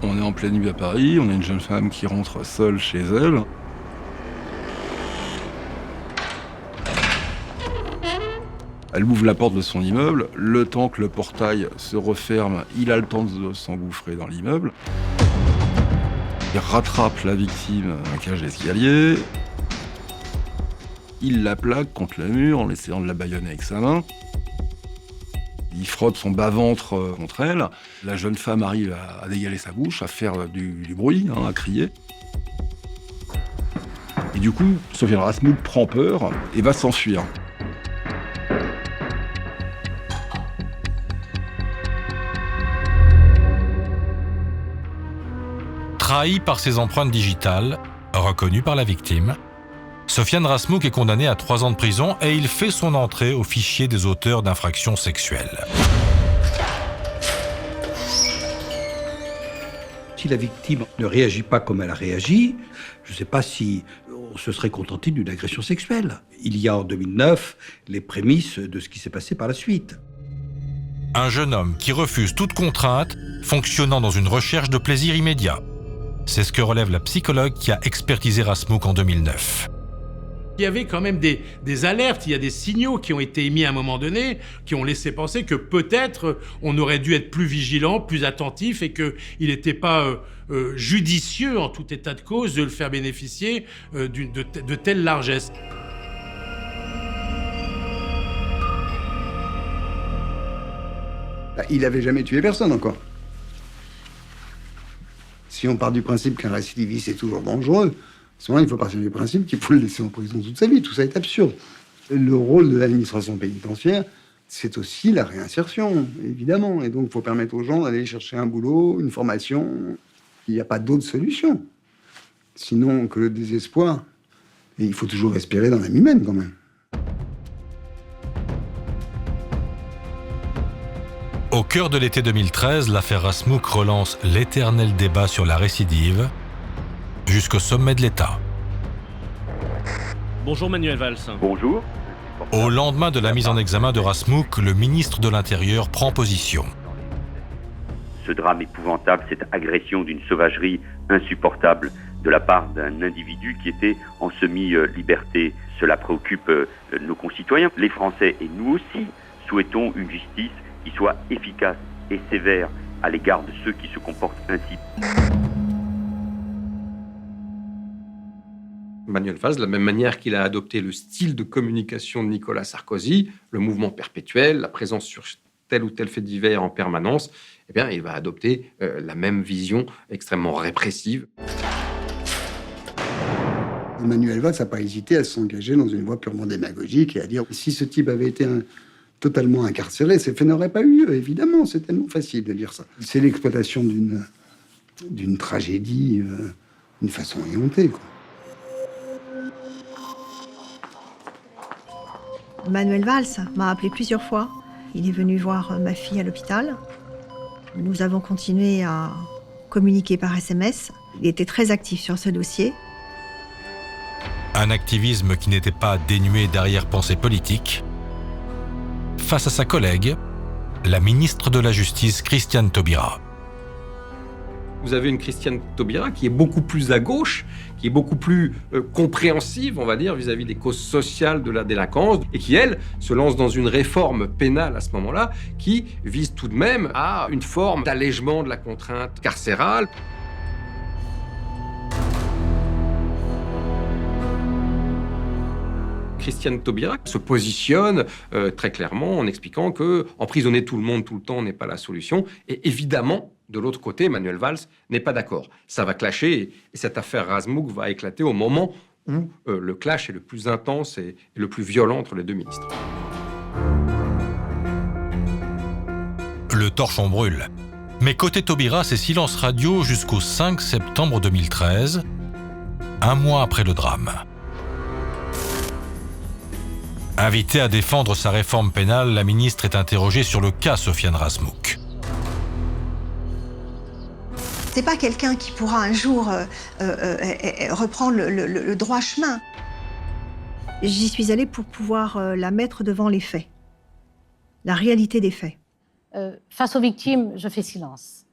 On est en pleine nuit à Paris, on a une jeune femme qui rentre seule chez elle. Elle ouvre la porte de son immeuble, le temps que le portail se referme, il a le temps de s'engouffrer dans l'immeuble. Il rattrape la victime à la cage d'escalier. Il la plaque contre le mur en essayant de la bâillonner avec sa main. Il frotte son bas-ventre contre elle. La jeune femme arrive à dégaler sa bouche, à faire du bruit, à crier. Et du coup, Sofiane Rasmuch prend peur et va s'enfuir. Trahi par ses empreintes digitales, reconnues par la victime, Sofiane Rasmuch est condamné à 3 ans de prison et il fait son entrée au fichier des auteurs d'infractions sexuelles. Si la victime ne réagit pas comme elle a réagi, je ne sais pas si on se serait contenté d'une agression sexuelle. Il y a en 2009 les prémices de ce qui s'est passé par la suite. Un jeune homme qui refuse toute contrainte, fonctionnant dans une recherche de plaisir immédiat. C'est ce que relève la psychologue qui a expertisé Rasmuch en 2009. Il y avait quand même des alertes, il y a des signaux qui ont été émis à un moment donné, qui ont laissé penser que peut-être on aurait dû être plus vigilant, plus attentif, et qu'il n'était pas judicieux, en tout état de cause, de le faire bénéficier de telles largesses. Il n'avait jamais tué personne encore. Si on part du principe qu'un récidiviste est toujours dangereux, à ce moment-là, il faut partir du principe qu'il faut le laisser en prison toute sa vie. Tout ça est absurde. Le rôle de l'administration pénitentiaire, c'est aussi la réinsertion, évidemment. Et donc, il faut permettre aux gens d'aller chercher un boulot, une formation. Il n'y a pas d'autre solution. Sinon que le désespoir. Et il faut toujours respirer dans l'âme humaine, quand même. Au cœur de l'été 2013, l'affaire Rasmuch relance l'éternel débat sur la récidive jusqu'au sommet de l'État. Bonjour Manuel Valls. Bonjour. Au lendemain de la mise en examen de Rasmuch, le ministre de l'Intérieur prend position. Ce drame épouvantable, cette agression d'une sauvagerie insupportable de la part d'un individu qui était en semi-liberté, cela préoccupe nos concitoyens. Les Français et nous aussi souhaitons une justice qui soit efficace et sévère à l'égard de ceux qui se comportent ainsi. Manuel Valls, de la même manière qu'il a adopté le style de communication de Nicolas Sarkozy, le mouvement perpétuel, la présence sur tel ou tel fait divers en permanence, eh bien, il va adopter la même vision extrêmement répressive. Manuel Valls n'a pas hésité à s'engager dans une voie purement démagogique et à dire si ce type avait été totalement incarcéré, ces faits n'auraient pas eu lieu. Évidemment, c'est tellement facile de dire ça. C'est l'exploitation d'une tragédie d'une façon éhontée, quoi. Manuel Valls m'a appelé plusieurs fois. Il est venu voir ma fille à l'hôpital. Nous avons continué à communiquer par SMS. Il était très actif sur ce dossier. Un activisme qui n'était pas dénué d'arrière-pensée politique. Face à sa collègue, la ministre de la Justice, Christiane Taubira. Vous avez une Christiane Taubira qui est beaucoup plus à gauche, qui est beaucoup plus compréhensive, on va dire, vis-à-vis des causes sociales de la délinquance, et qui, elle, se lance dans une réforme pénale à ce moment-là, qui vise tout de même à une forme d'allègement de la contrainte carcérale. Christiane Taubira se positionne très clairement en expliquant que emprisonner tout le monde tout le temps n'est pas la solution. Et évidemment, de l'autre côté, Manuel Valls n'est pas d'accord. Ça va clasher et cette affaire Rasmuch va éclater au moment où le clash est le plus intense et le plus violent entre les deux ministres. Le torchon brûle. Mais côté Taubira, c'est silence radio jusqu'au 5 septembre 2013, un mois après le drame. Invitée à défendre sa réforme pénale, la ministre est interrogée sur le cas Sofiane Rasmuch. C'est pas quelqu'un qui pourra un jour reprendre le droit chemin. J'y suis allée pour pouvoir la mettre devant les faits, la réalité des faits. Face aux victimes, je fais silence.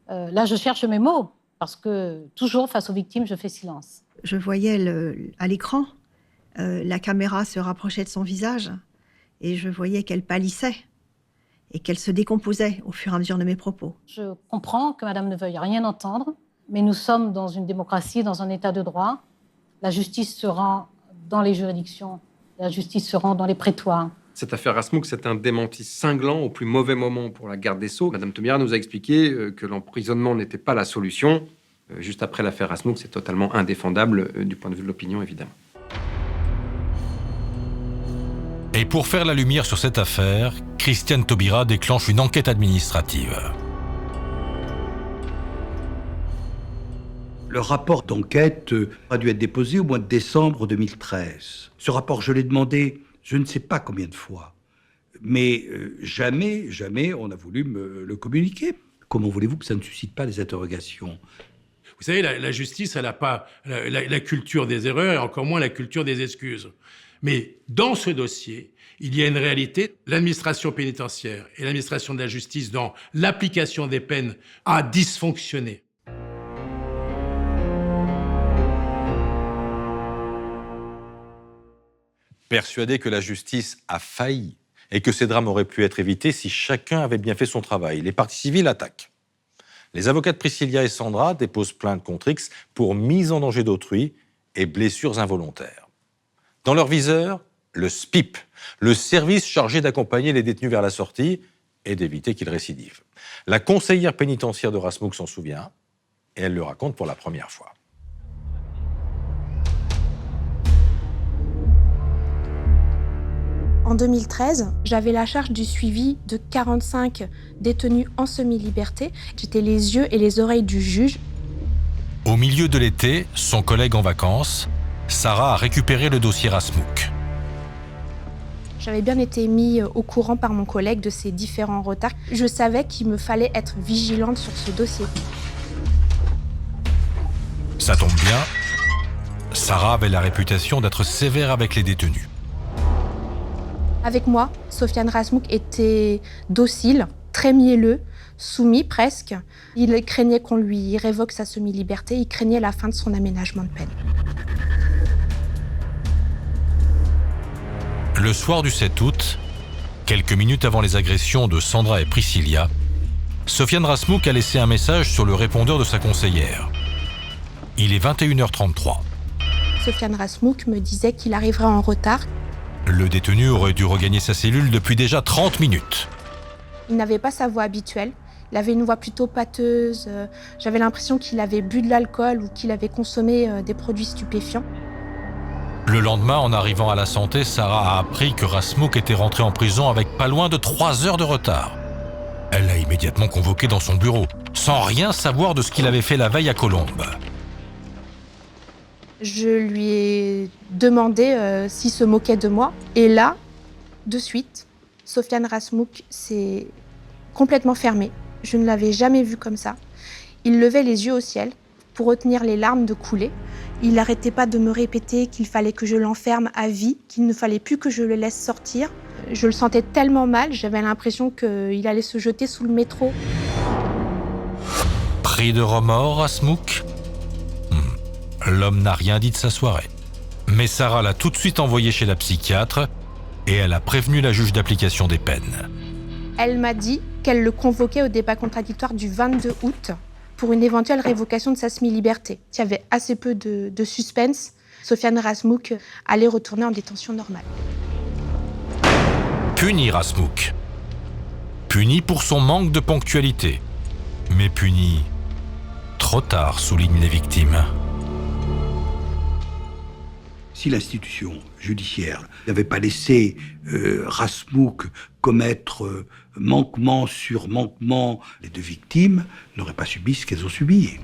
Là, je cherche mes mots, parce que toujours face aux victimes, je fais silence. Je voyais à l'écran, la caméra se rapprochait de son visage et je voyais qu'elle pâlissait et qu'elle se décomposait au fur et à mesure de mes propos. Je comprends que madame ne veuille rien entendre, mais nous sommes dans une démocratie, dans un état de droit. La justice se rend dans les juridictions, la justice se rend dans les prétoires. Cette affaire Rasmuch, c'est un démenti cinglant au plus mauvais moment pour la garde des Sceaux. Madame Taubira nous a expliqué que l'emprisonnement n'était pas la solution. Juste après l'affaire Rasmuch, c'est totalement indéfendable du point de vue de l'opinion, évidemment. Et pour faire la lumière sur cette affaire, Christiane Taubira déclenche une enquête administrative. Le rapport d'enquête a dû être déposé au mois de décembre 2013. Ce rapport, je l'ai demandé je ne sais pas combien de fois, mais jamais on a voulu me le communiquer. Comment voulez-vous que ça ne suscite pas des interrogations ? Vous savez, la justice, elle n'a pas la culture des erreurs et encore moins la culture des excuses. Mais dans ce dossier, il y a une réalité. L'administration pénitentiaire et l'administration de la justice, dans l'application des peines, a dysfonctionné. « persuadé que la justice a failli et que ces drames auraient pu être évités si chacun avait bien fait son travail. Les parties civiles attaquent. Les avocats de Priscilla et Sandra déposent plainte contre X pour mise en danger d'autrui et blessures involontaires. Dans leur viseur, le SPIP, le service chargé d'accompagner les détenus vers la sortie et d'éviter qu'ils récidivent. La conseillère pénitentiaire de Rasmuch s'en souvient et elle le raconte pour la première fois. En 2013, j'avais la charge du suivi de 45 détenus en semi-liberté. J'étais les yeux et les oreilles du juge. Au milieu de l'été, son collègue en vacances, Sarah a récupéré le dossier Rasmuch. J'avais bien été mis au courant par mon collègue de ces différents retards. Je savais qu'il me fallait être vigilante sur ce dossier. Ça tombe bien, Sarah avait la réputation d'être sévère avec les détenus. Avec moi, Sofiane Rasmuch était docile, très mielleux, soumis presque. Il craignait qu'on lui révoque sa semi-liberté, il craignait la fin de son aménagement de peine. Le soir du 7 août, quelques minutes avant les agressions de Sandra et Priscilla, Sofiane Rasmuch a laissé un message sur le répondeur de sa conseillère. Il est 21h33. Sofiane Rasmuch me disait qu'il arriverait en retard. Le détenu aurait dû regagner sa cellule depuis déjà 30 minutes. Il n'avait pas sa voix habituelle. Il avait une voix plutôt pâteuse. J'avais l'impression qu'il avait bu de l'alcool ou qu'il avait consommé des produits stupéfiants. Le lendemain, en arrivant à la santé, Sarah a appris que Rasmuch était rentré en prison avec pas loin de 3 heures de retard. Elle l'a immédiatement convoqué dans son bureau, sans rien savoir de ce qu'il avait fait la veille à Colombes. Je lui ai demandé s'il se moquait de moi. Et là, de suite, Sofiane Rasmuch s'est complètement fermé. Je ne l'avais jamais vu comme ça. Il levait les yeux au ciel pour retenir les larmes de couler. Il n'arrêtait pas de me répéter qu'il fallait que je l'enferme à vie, qu'il ne fallait plus que je le laisse sortir. Je le sentais tellement mal, j'avais l'impression qu'il allait se jeter sous le métro. Pris de remords, Rasmuch ? L'homme n'a rien dit de sa soirée. Mais Sarah l'a tout de suite envoyé chez la psychiatre et elle a prévenu la juge d'application des peines. Elle m'a dit qu'elle le convoquait au débat contradictoire du 22 août pour une éventuelle révocation de sa semi-liberté. Il y avait assez peu de suspense. Sofiane Rasmuch allait retourner en détention normale. Puni Rasmuch. Puni pour son manque de ponctualité. Mais puni trop tard, soulignent les victimes. Si l'institution judiciaire n'avait pas laissé Rasmuch commettre manquement sur manquement, les deux victimes n'auraient pas subi ce qu'elles ont subi.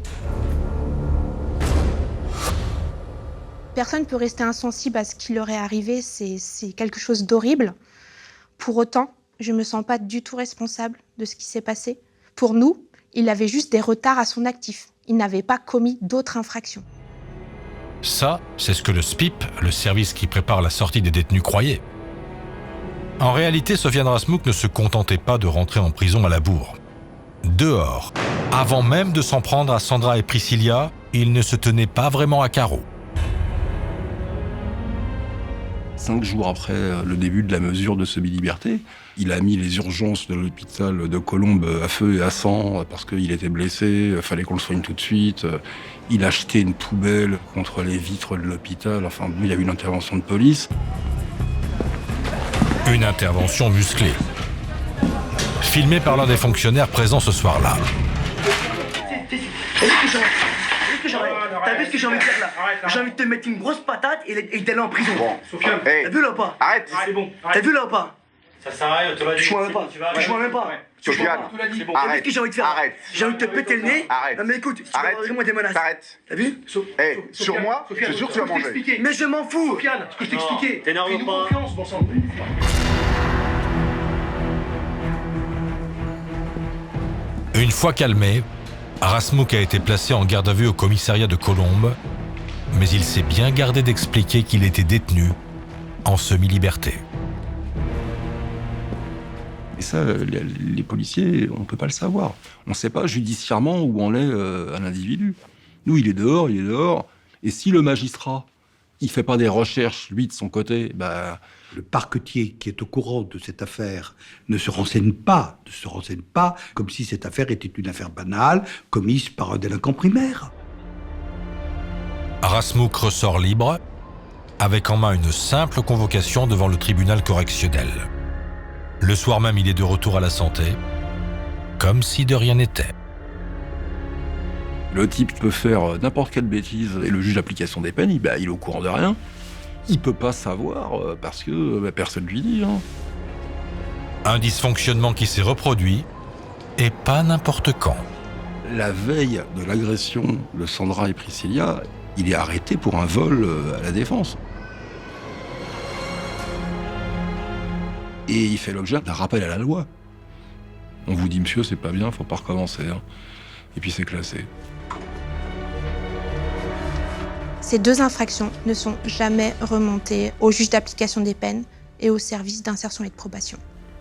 Personne ne peut rester insensible à ce qui leur est arrivé, c'est quelque chose d'horrible. Pour autant, je ne me sens pas du tout responsable de ce qui s'est passé. Pour nous, il avait juste des retards à son actif. Il n'avait pas commis d'autres infractions. Ça, c'est ce que le SPIP, le service qui prépare la sortie des détenus, croyait. En réalité, Sofiane Rasmuch ne se contentait pas de rentrer en prison à la bourre. Dehors, avant même de s'en prendre à Sandra et Priscilla, il ne se tenait pas vraiment à carreau. 5 jours après le début de la mesure de semi-liberté, il a mis les urgences de l'hôpital de Colombes à feu et à sang parce qu'il était blessé, il fallait qu'on le soigne tout de suite. Il a jeté une poubelle contre les vitres de l'hôpital. Enfin, il y a eu une intervention de police. Une intervention musclée. Filmée par l'un des fonctionnaires présents ce soir-là. T'as vu ce que j'ai envie de faire là? J'ai envie de te mettre une grosse patate et d'aller en prison. Bon, Sofiane. T'as vu là ou pas? Arrête. C'est bon. T'as vu là ou pas? Ça sert à rien, tu vas dire. Touche-moi même pas. Touche-moi même pas. Sofiane, T'as vu ce que j'ai envie de faire? Arrête. J'ai envie de te péter le nez. Arrête. Non mais écoute, tu vas Arrête. vraiment des menaces. Arrête. T'as vu? Sur moi, je suis sûr que tu vas manger. Mais je m'en fous. Sofiane, ce que je t'expliquais. T'énerve Fais-nous pas. confiance, bon sang. Une fois calmé, Rasmuch a été placé en garde à vue au commissariat de Colombes, mais il s'est bien gardé d'expliquer qu'il était détenu en semi-liberté. Et ça, les policiers, on ne peut pas le savoir. On ne sait pas judiciairement où en est un individu. Nous, il est dehors. Et si le magistrat Il fait pas des recherches, lui, de son côté. Le parquetier qui est au courant de cette affaire ne se renseigne pas comme si cette affaire était une affaire banale, commise par un délinquant primaire. Rasmuch ressort libre, avec en main une simple convocation devant le tribunal correctionnel. Le soir même, il est de retour à la santé, comme si de rien n'était. Le type peut faire n'importe quelle bêtise et le juge d'application des peines, il est au courant de rien. Il peut pas savoir parce que personne lui dit. Un dysfonctionnement qui s'est reproduit, et pas n'importe quand. La veille de l'agression de Sandra et Priscilla, il est arrêté pour un vol à la Défense. Et il fait l'objet d'un rappel à la loi. On vous dit, monsieur, c'est pas bien, faut pas recommencer. Et puis c'est classé. Ces 2 infractions ne sont jamais remontées au juge d'application des peines et au service d'insertion et de probation.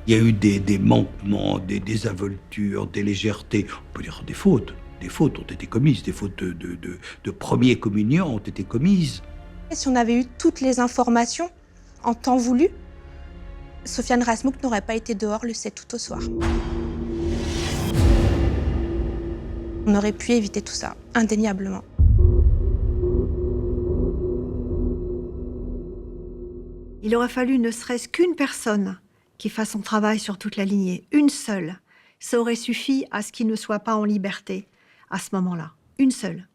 Il y a eu des manquements, des désinvoltures, des légèretés, on peut dire des fautes. Des fautes ont été commises, des fautes de première communion ont été commises. Et si on avait eu toutes les informations en temps voulu, Sofiane Rasmuch n'aurait pas été dehors le 7 août au soir. On aurait pu éviter tout ça, indéniablement. Il aurait fallu ne serait-ce qu'une personne qui fasse son travail sur toute la lignée, une seule. Ça aurait suffi à ce qu'il ne soit pas en liberté à ce moment-là, une seule.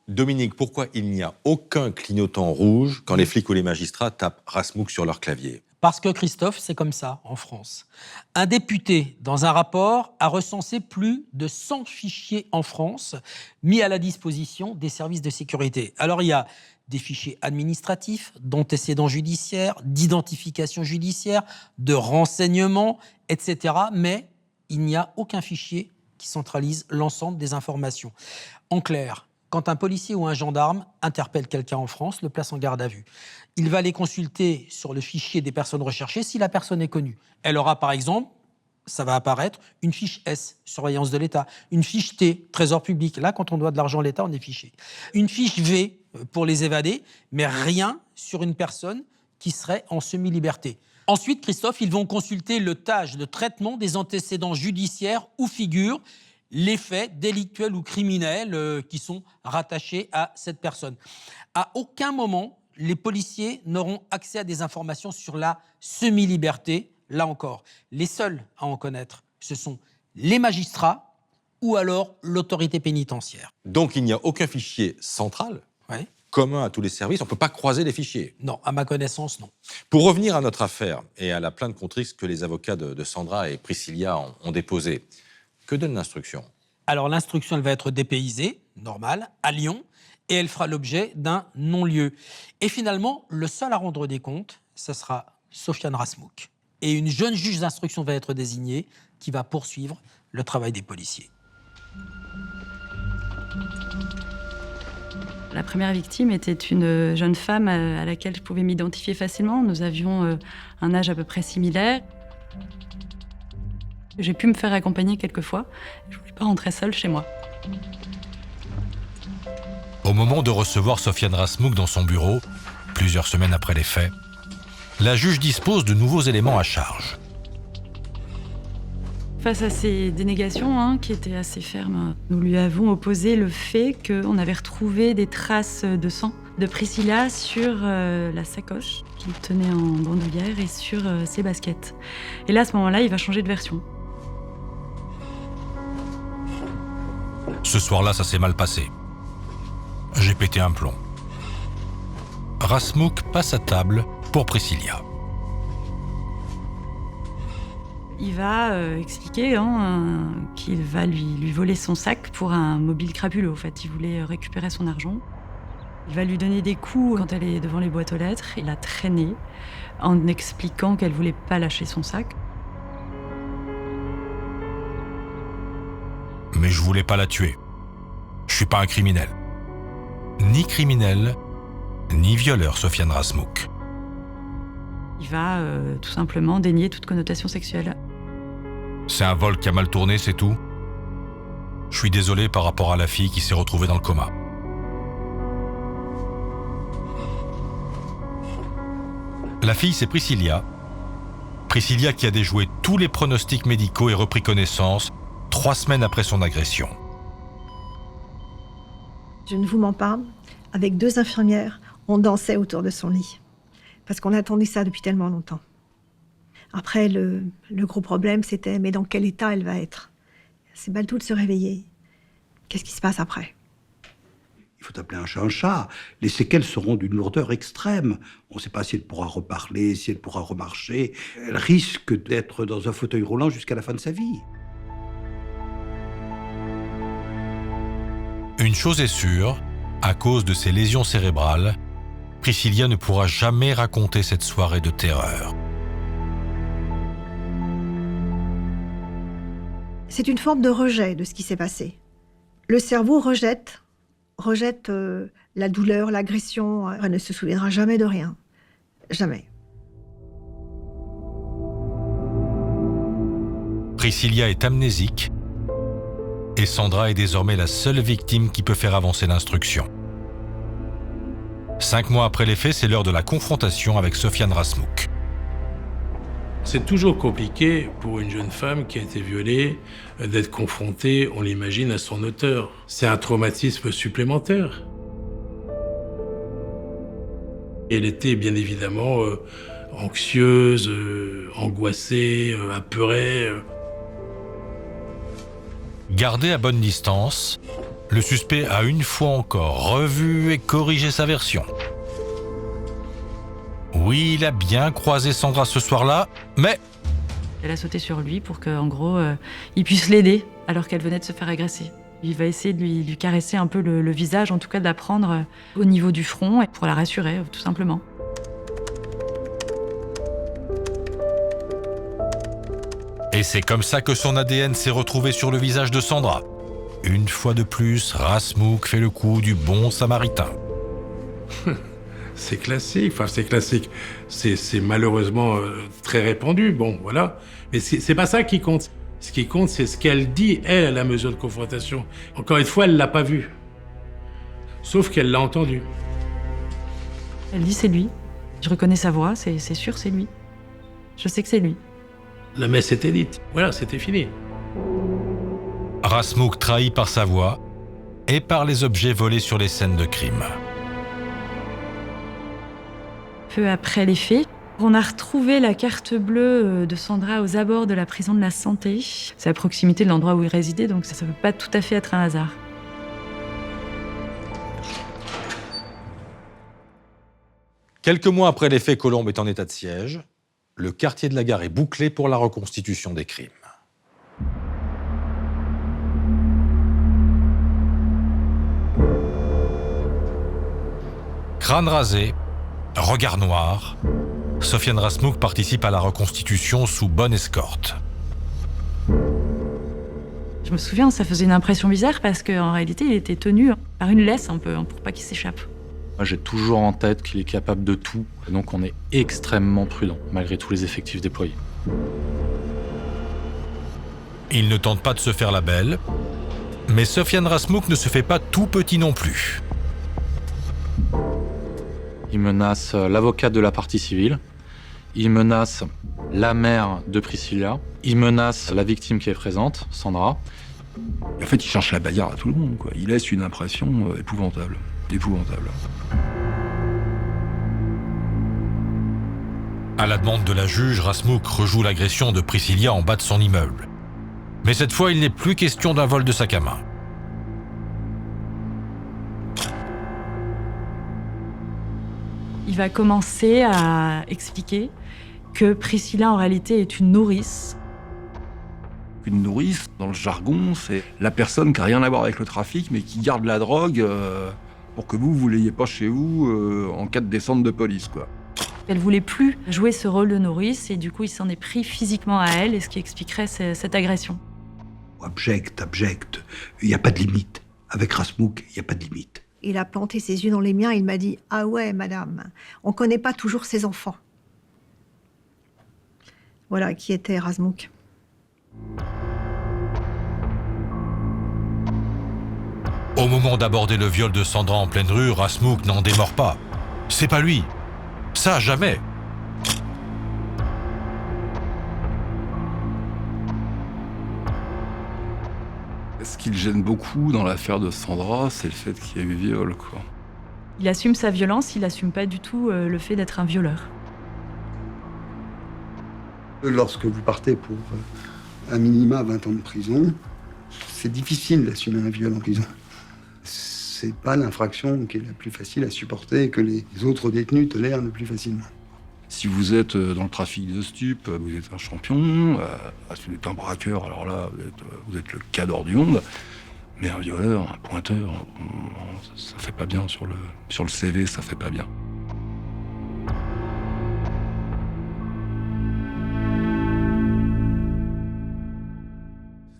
Dominique, pourquoi il n'y a aucun clignotant rouge quand les flics ou les magistrats tapent Rasmuch sur leur clavier? Parce que Christophe, c'est comme ça en France. Un député, dans un rapport, a recensé plus de 100 fichiers en France mis à la disposition des services de sécurité. Alors il y a des fichiers administratifs, d'antécédents judiciaires, d'identification judiciaire, de renseignements, etc. Mais il n'y a aucun fichier qui centralise l'ensemble des informations. En clair, quand un policier ou un gendarme interpelle quelqu'un en France, le place en garde à vue, il va les consulter sur le fichier des personnes recherchées si la personne est connue. Elle aura par exemple, ça va apparaître, une fiche S, surveillance de l'État, une fiche T, trésor public. Là, quand on doit de l'argent à l'État, on est fiché. Une fiche V pour les évadés, mais rien sur une personne qui serait en semi-liberté. Ensuite, Christophe, ils vont consulter le TAJ, le traitement des antécédents judiciaires où figurent les faits délictuels ou criminels qui sont rattachés à cette personne. À aucun moment, les policiers n'auront accès à des informations sur la semi-liberté. Là encore, les seuls à en connaître, ce sont les magistrats ou alors l'autorité pénitentiaire. Donc il n'y a aucun fichier central commun à tous les services, on ne peut pas croiser les fichiers? Non, à ma connaissance, non. Pour revenir à notre affaire et à la plainte contre X que les avocats de Sandra et Priscilla ont déposée, que donne l'instruction? Alors l'instruction, elle va être dépaysée, normale, à Lyon, et elle fera l'objet d'un non-lieu. Et finalement, le seul à rendre des comptes, ce sera Sofiane Rasmuch. Et une jeune juge d'instruction va être désignée qui va poursuivre le travail des policiers. La première victime était une jeune femme à laquelle je pouvais m'identifier facilement. Nous avions un âge à peu près similaire. J'ai pu me faire accompagner quelques fois. Je ne voulais pas rentrer seule chez moi. Au moment de recevoir Sofiane Rasmuch dans son bureau, plusieurs semaines après les faits, la juge dispose de nouveaux éléments à charge. Face à ces dénégations, qui étaient assez fermes, nous lui avons opposé le fait qu'on avait retrouvé des traces de sang de Priscilla sur la sacoche qu'il tenait en bandoulière et sur ses baskets. Et là, à ce moment-là, il va changer de version. Ce soir-là, ça s'est mal passé. J'ai pété un plomb. Rasmuch passe à table pour Priscilla. Il va expliquer qu'il va lui voler son sac pour un mobile crapuleux. En fait, il voulait récupérer son argent. Il va lui donner des coups quand elle est devant les boîtes aux lettres. Il la traîné en expliquant qu'elle voulait pas lâcher son sac. Mais je voulais pas la tuer. Je suis pas un criminel. Ni criminel, ni violeur, Sofiane Rasmuch. Il va tout simplement dénier toute connotation sexuelle. C'est un vol qui a mal tourné, c'est tout? Je suis désolé par rapport à la fille qui s'est retrouvée dans le coma. La fille, c'est Priscilla. Priscilla qui a déjoué tous les pronostics médicaux et repris connaissance 3 semaines après son agression. Je ne vous mens pas, avec 2 infirmières, on dansait autour de son lit. Parce qu'on attendait ça depuis tellement longtemps. Après, le gros problème, c'était, mais dans quel état elle va être? C'est Baltou de se réveiller. Qu'est-ce qui se passe après? Il faut appeler un chat un chat. Les séquelles seront d'une lourdeur extrême. On ne sait pas si elle pourra reparler, si elle pourra remarcher. Elle risque d'être dans un fauteuil roulant jusqu'à la fin de sa vie. Une chose est sûre, à cause de ses lésions cérébrales, Priscilla ne pourra jamais raconter cette soirée de terreur. C'est une forme de rejet de ce qui s'est passé. Le cerveau rejette la douleur, l'agression. Elle ne se souviendra jamais de rien. Jamais. Priscilla est amnésique et Sandra est désormais la seule victime qui peut faire avancer l'instruction. 5 mois après les faits, c'est l'heure de la confrontation avec Sofiane Rasmouk. C'est toujours compliqué pour une jeune femme qui a été violée d'être confrontée, on l'imagine, à son auteur. C'est un traumatisme supplémentaire. Elle était bien évidemment anxieuse, angoissée, apeurée. Gardé à bonne distance, le suspect a une fois encore revu et corrigé sa version. Oui, il a bien croisé Sandra ce soir-là, mais... Elle a sauté sur lui pour qu'en gros, il puisse l'aider alors qu'elle venait de se faire agresser. Il va essayer de lui caresser un peu le visage, en tout cas de la prendre au niveau du front pour la rassurer, tout simplement. Et c'est comme ça que son ADN s'est retrouvé sur le visage de Sandra. Une fois de plus, Rasmouk fait le coup du bon samaritain. C'est classique, c'est malheureusement très répandu, bon, voilà. Mais c'est pas ça qui compte. Ce qui compte, c'est ce qu'elle dit, elle, à la mesure de confrontation. Encore une fois, elle l'a pas vu. Sauf qu'elle l'a entendu. Elle dit c'est lui. Je reconnais sa voix, c'est sûr, c'est lui. Je sais que c'est lui. La messe était dite. Voilà, c'était fini. Rasmouk trahi par sa voix et par les objets volés sur les scènes de crime. Peu après les faits, on a retrouvé la carte bleue de Sandra aux abords de la prison de la Santé. C'est à proximité de l'endroit où il résidait, donc ça ne peut pas tout à fait être un hasard. Quelques mois après les faits, Colombes est en état de siège. Le quartier de la Gare est bouclé pour la reconstitution des crimes. Crâne rasé, regard noir, Sofiane Rasmouk participe à la reconstitution sous bonne escorte. Je me souviens, ça faisait une impression bizarre parce qu'en réalité, il était tenu par une laisse un peu, pour pas qu'il s'échappe. J'ai toujours en tête qu'il est capable de tout, donc on est extrêmement prudent, malgré tous les effectifs déployés. Il ne tente pas de se faire la belle, mais Sofiane Rasmouk ne se fait pas tout petit non plus. Il menace l'avocat de la partie civile, il menace la mère de Priscilla, il menace la victime qui est présente, Sandra. En fait, il cherche la bagarre à tout le monde, quoi. Il laisse une impression épouvantable. Épouvantable. À la demande de la juge, Rasmouk rejoue l'agression de Priscilla en bas de son immeuble. Mais cette fois, il n'est plus question d'un vol de sac à main. Il va commencer à expliquer que Priscilla, en réalité, est une nourrice. Une nourrice, dans le jargon, c'est la personne qui n'a rien à voir avec le trafic, mais qui garde la drogue pour que vous l'ayez pas chez vous en cas de descente de police, quoi. Elle voulait plus jouer ce rôle de nourrice et du coup, il s'en est pris physiquement à elle, et ce qui expliquerait cette agression. Abject. Il n'y a pas de limite. Avec Rasmouk, il n'y a pas de limite. Il a planté ses yeux dans les miens et il m'a dit « Ah ouais, madame, on ne connaît pas toujours ses enfants. » Voilà qui était Rasmouk. Au moment d'aborder le viol de Sandra en pleine rue, Rasmuch n'en démord pas. C'est pas lui. Ça, jamais. Ce qui le gêne beaucoup dans l'affaire de Sandra, c'est le fait qu'il y ait eu viol, quoi. Il assume sa violence, il n'assume pas du tout le fait d'être un violeur. Lorsque vous partez pour un minima 20 ans de prison, c'est difficile d'assumer un viol en prison. C'est pas l'infraction qui est la plus facile à supporter et que les autres détenus tolèrent le plus facilement. Si vous êtes dans le trafic de stupes, vous êtes un champion. Si vous êtes un braqueur, alors là, vous êtes le cadre du monde. Mais un violeur, un pointeur, ça fait pas bien sur le CV, ça fait pas bien.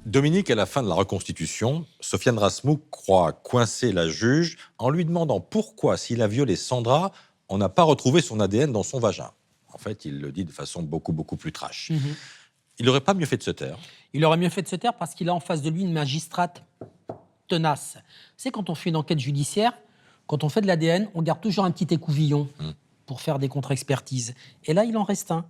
Dominique, à la fin de la reconstitution, Sofiane Rasmuch croit coincer la juge en lui demandant pourquoi, s'il a violé Sandra, on n'a pas retrouvé son ADN dans son vagin. En fait, il le dit de façon beaucoup plus trash. Il n'aurait pas mieux fait de se taire. Il aurait mieux fait de se taire parce qu'il a en face de lui une magistrate tenace. C'est quand on fait une enquête judiciaire, quand on fait de l'ADN, on garde toujours un petit écouvillon pour faire des contre-expertises. Et là, il en reste un.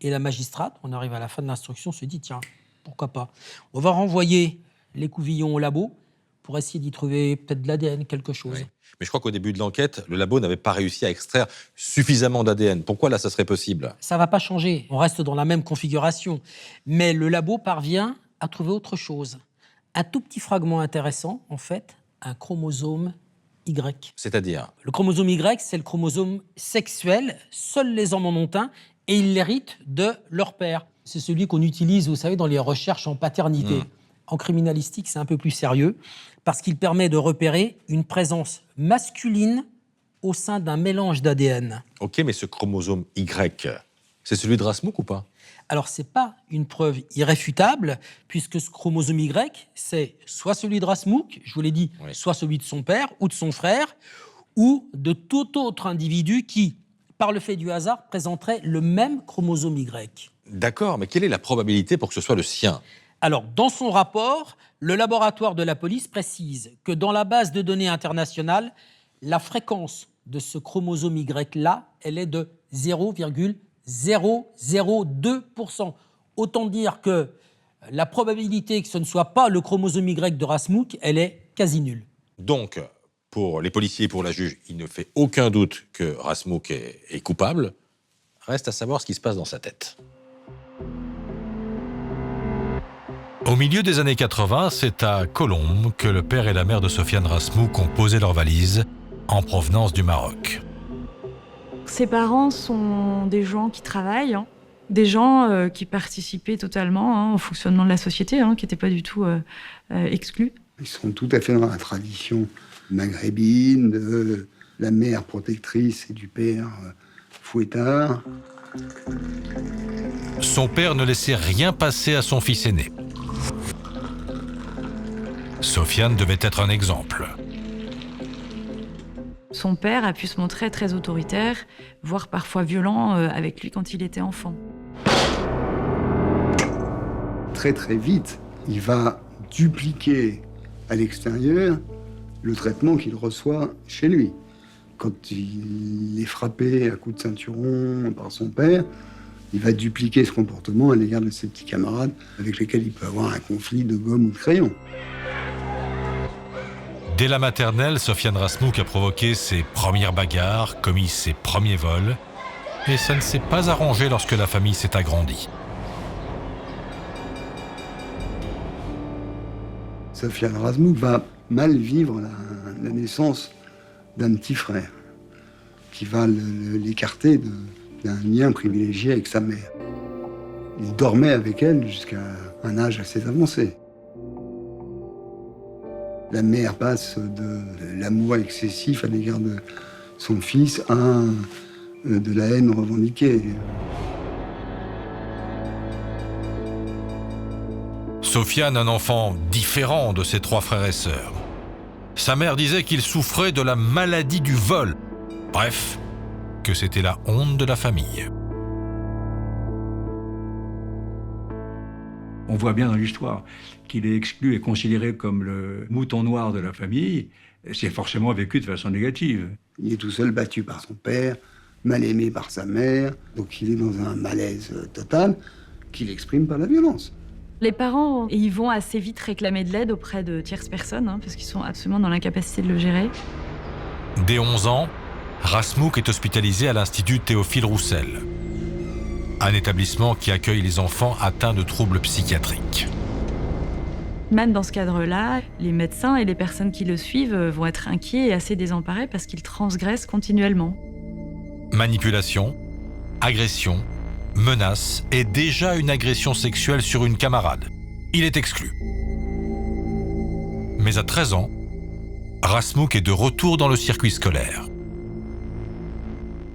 Et la magistrate, on arrive à la fin de l'instruction, se dit, tiens, pourquoi pas. On va renvoyer l'écouvillon au labo pour essayer d'y trouver peut-être de l'ADN, quelque chose. Oui. Mais je crois qu'au début de l'enquête, le labo n'avait pas réussi à extraire suffisamment d'ADN. Pourquoi là, ça serait possible? Ça va pas changer. On reste dans la même configuration. Mais le labo parvient à trouver autre chose. Un tout petit fragment intéressant, en fait, un chromosome Y. C'est-à-dire? Le chromosome Y, c'est le chromosome sexuel. Seuls les hommes en ont un et ils l'héritent de leur père. C'est celui qu'on utilise, vous savez, dans les recherches en paternité. En criminalistique, c'est un peu plus sérieux parce qu'il permet de repérer une présence masculine au sein d'un mélange d'ADN. Ok, mais ce chromosome Y, c'est celui de Rasmuch ou pas? Alors, ce n'est pas une preuve irréfutable, puisque ce chromosome Y, c'est soit celui de Rasmuch, je vous l'ai dit, soit celui de son père ou de son frère, ou de tout autre individu qui, par le fait du hasard, présenterait le même chromosome Y. D'accord, mais quelle est la probabilité pour que ce soit le sien? Alors, dans son rapport, le laboratoire de la police précise que dans la base de données internationale, la fréquence de ce chromosome Y-là, elle est de 0,002%. Autant dire que la probabilité que ce ne soit pas le chromosome Y de Rasmuch, elle est quasi nulle. Donc, pour les policiers et pour la juge, il ne fait aucun doute que Rasmuch est coupable. Reste à savoir ce qui se passe dans sa tête. Au milieu des années 80, c'est à Colombes que le père et la mère de Sofiane Rasmuch ont posé leurs valises en provenance du Maroc. Ses parents sont des gens qui travaillent, des gens qui participaient totalement au fonctionnement de la société, qui n'étaient pas du tout exclus. Ils sont tout à fait dans la tradition maghrébine, de la mère protectrice et du père fouettard. Son père ne laissait rien passer à son fils aîné. Sofiane devait être un exemple. Son père a pu se montrer très autoritaire, voire parfois violent avec lui quand il était enfant. Très très vite, il va dupliquer à l'extérieur le traitement qu'il reçoit chez lui. Quand il est frappé à coups de ceinturon par son père, il va dupliquer ce comportement à l'égard de ses petits camarades avec lesquels il peut avoir un conflit de gomme ou de crayon. Dès la maternelle, Sofiane Rasmuch a provoqué ses premières bagarres, commis ses premiers vols, et ça ne s'est pas arrangé lorsque la famille s'est agrandie. Sofiane Rasmuch va mal vivre la naissance d'un petit frère, qui va l'écarter d'un lien privilégié avec sa mère. Il dormait avec elle jusqu'à un âge assez avancé. La mère passe de l'amour excessif à l'égard de son fils à de la haine revendiquée. Sofiane, un enfant différent de ses trois frères et sœurs. Sa mère disait qu'il souffrait de la maladie du vol. Bref, que c'était la honte de la famille. On voit bien dans l'histoire qu'il est exclu et considéré comme le mouton noir de la famille. C'est forcément vécu de façon négative. Il est tout seul, battu par son père, mal aimé par sa mère. Donc il est dans un malaise total qu'il exprime par la violence. Les parents, ils vont assez vite réclamer de l'aide auprès de tierces personnes, parce qu'ils sont absolument dans l'incapacité de le gérer. Dès 11 ans, Rasmuch est hospitalisé à l'Institut Théophile Roussel, un établissement qui accueille les enfants atteints de troubles psychiatriques. Même dans ce cadre-là, les médecins et les personnes qui le suivent vont être inquiets et assez désemparés parce qu'il transgresse continuellement. Manipulation, agression, menace et déjà une agression sexuelle sur une camarade. Il est exclu. Mais à 13 ans, Rasmuch est de retour dans le circuit scolaire.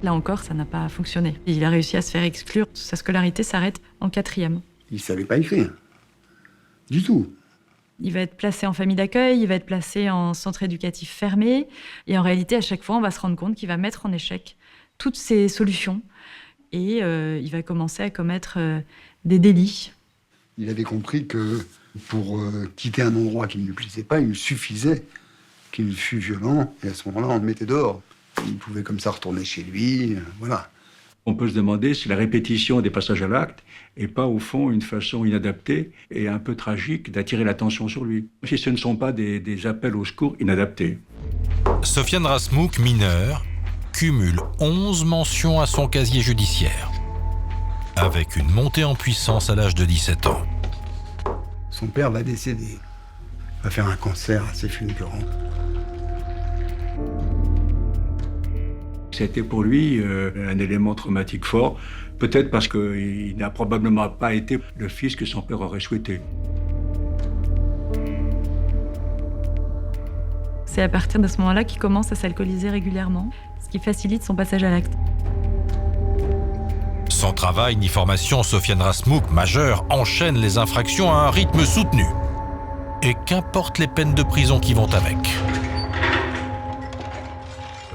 Là encore, ça n'a pas fonctionné. Il a réussi à se faire exclure. Sa scolarité s'arrête en 4e. Il ne savait pas écrire. Du tout. Il va être placé en famille d'accueil, il va être placé en centre éducatif fermé. Et en réalité, à chaque fois, on va se rendre compte qu'il va mettre en échec toutes ces solutions. Et il va commencer à commettre des délits. Il avait compris que pour quitter un endroit qui ne lui plaisait pas, il suffisait qu'il fût violent. Et à ce moment-là, on le mettait dehors. Il pouvait comme ça retourner chez lui, voilà. On peut se demander si la répétition des passages à l'acte n'est pas, au fond, une façon inadaptée et un peu tragique d'attirer l'attention sur lui. Si ce ne sont pas des appels au secours inadaptés. Sofiane Rasmuch, mineur, cumule 11 mentions à son casier judiciaire, avec une montée en puissance à l'âge de 17 ans. Son père va décéder. Il va faire un cancer assez fulgurant. C'était pour lui un élément traumatique fort, peut-être parce qu'il n'a probablement pas été le fils que son père aurait souhaité. C'est à partir de ce moment-là qu'il commence à s'alcooliser régulièrement, ce qui facilite son passage à l'acte. Sans travail ni formation, Sofiane Rasmuch, majeur, enchaîne les infractions à un rythme soutenu. Et qu'importe les peines de prison qui vont avec.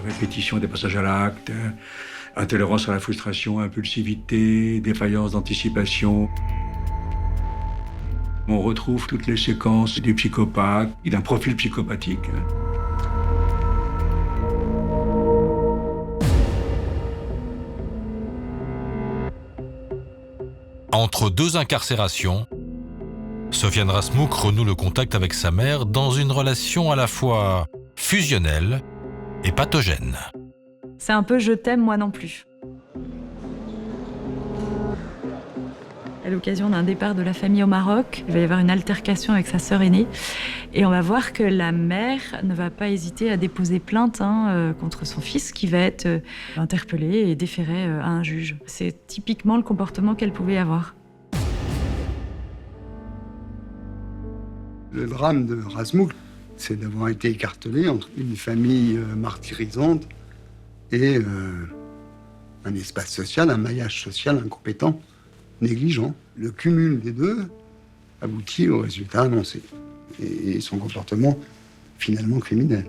Répétition des passages à l'acte, intolérance à la frustration, impulsivité, défaillance d'anticipation. On retrouve toutes les séquences du psychopathe et d'un profil psychopathique. Entre deux incarcérations, Sofiane Rasmuch renoue le contact avec sa mère dans une relation à la fois fusionnelle et pathogène. C'est un peu « je t'aime, moi non plus ». À l'occasion d'un départ de la famille au Maroc, il va y avoir une altercation avec sa sœur aînée. Et on va voir que la mère ne va pas hésiter à déposer plainte contre son fils qui va être interpellé et déféré à un juge. C'est typiquement le comportement qu'elle pouvait avoir. Le drame de Rasmuch, c'est d'avoir été écartelé entre une famille martyrisante et un espace social, un maillage social incompétent, négligent. Le cumul des deux aboutit au résultat annoncé. Et son comportement finalement criminel.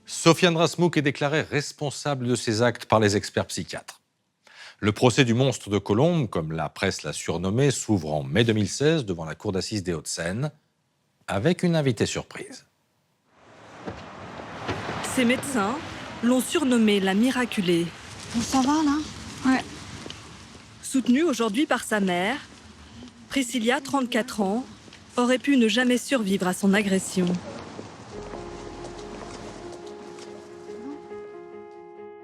Sofiane Rasmuch est déclaré responsable de ses actes par les experts psychiatres. Le procès du monstre de Colombes, comme la presse l'a surnommé, s'ouvre en mai 2016 devant la cour d'assises des Hauts-de-Seine, avec une invitée surprise. Ses médecins l'ont surnommée la miraculée. Ça va là? Ouais. Soutenue aujourd'hui par sa mère, Priscilla, 34 ans, aurait pu ne jamais survivre à son agression.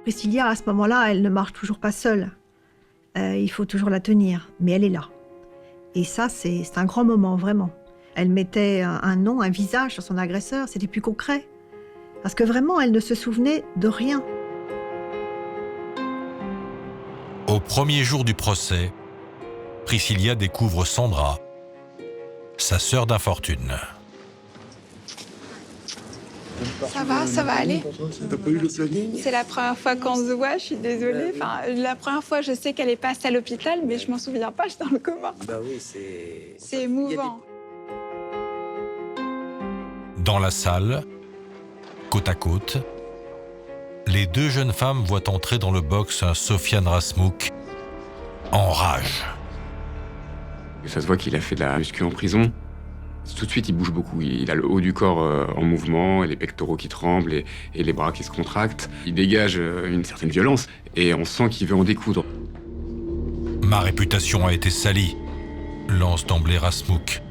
Priscilla, à ce moment-là, elle ne marche toujours pas seule. Il faut toujours la tenir, mais elle est là. Et ça, c'est un grand moment, vraiment. Elle mettait un nom, un visage sur son agresseur, c'était plus concret. Parce que vraiment, elle ne se souvenait de rien. Au premier jour du procès, Priscilla découvre Sandra, sa sœur d'infortune. Ça va aller. T'as pas eu le planning? C'est la première fois qu'on se voit, je suis désolée. Enfin, la première fois, je sais qu'elle est passée à l'hôpital, mais je m'en souviens pas, j'étais dans le coma. Bah oui, c'est... C'est émouvant. Dans la salle, côte à côte, les deux jeunes femmes voient entrer dans le box un Sofiane Rasmouk en rage. Ça se voit qu'il a fait de la muscu en prison. Tout de suite, il bouge beaucoup. Il a le haut du corps en mouvement, et les pectoraux qui tremblent et les bras qui se contractent. Il dégage une certaine violence et on sent qu'il veut en découdre. Ma réputation a été salie, lance d'emblée Rasmouk,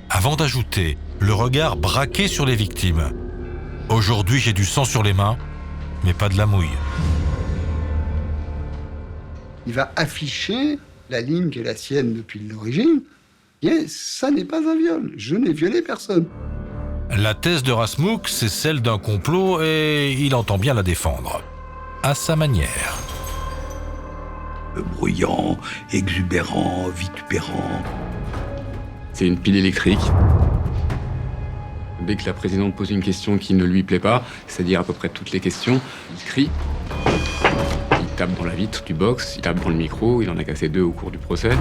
avant d'ajouter, le regard braqué sur les victimes. Aujourd'hui, j'ai du sang sur les mains, mais pas de la mouille. Il va afficher la ligne qui est la sienne depuis l'origine. Et ça n'est pas un viol. Je n'ai violé personne. La thèse de Rasmouk, c'est celle d'un complot et il entend bien la défendre. À sa manière. Bruyant, exubérant, vitupérant. C'est une pile électrique. Dès que la présidente pose une question qui ne lui plaît pas, c'est-à-dire à peu près toutes les questions, il crie. Il tape dans la vitre du box, il tape dans le micro, il en a cassé 2 au cours du procès.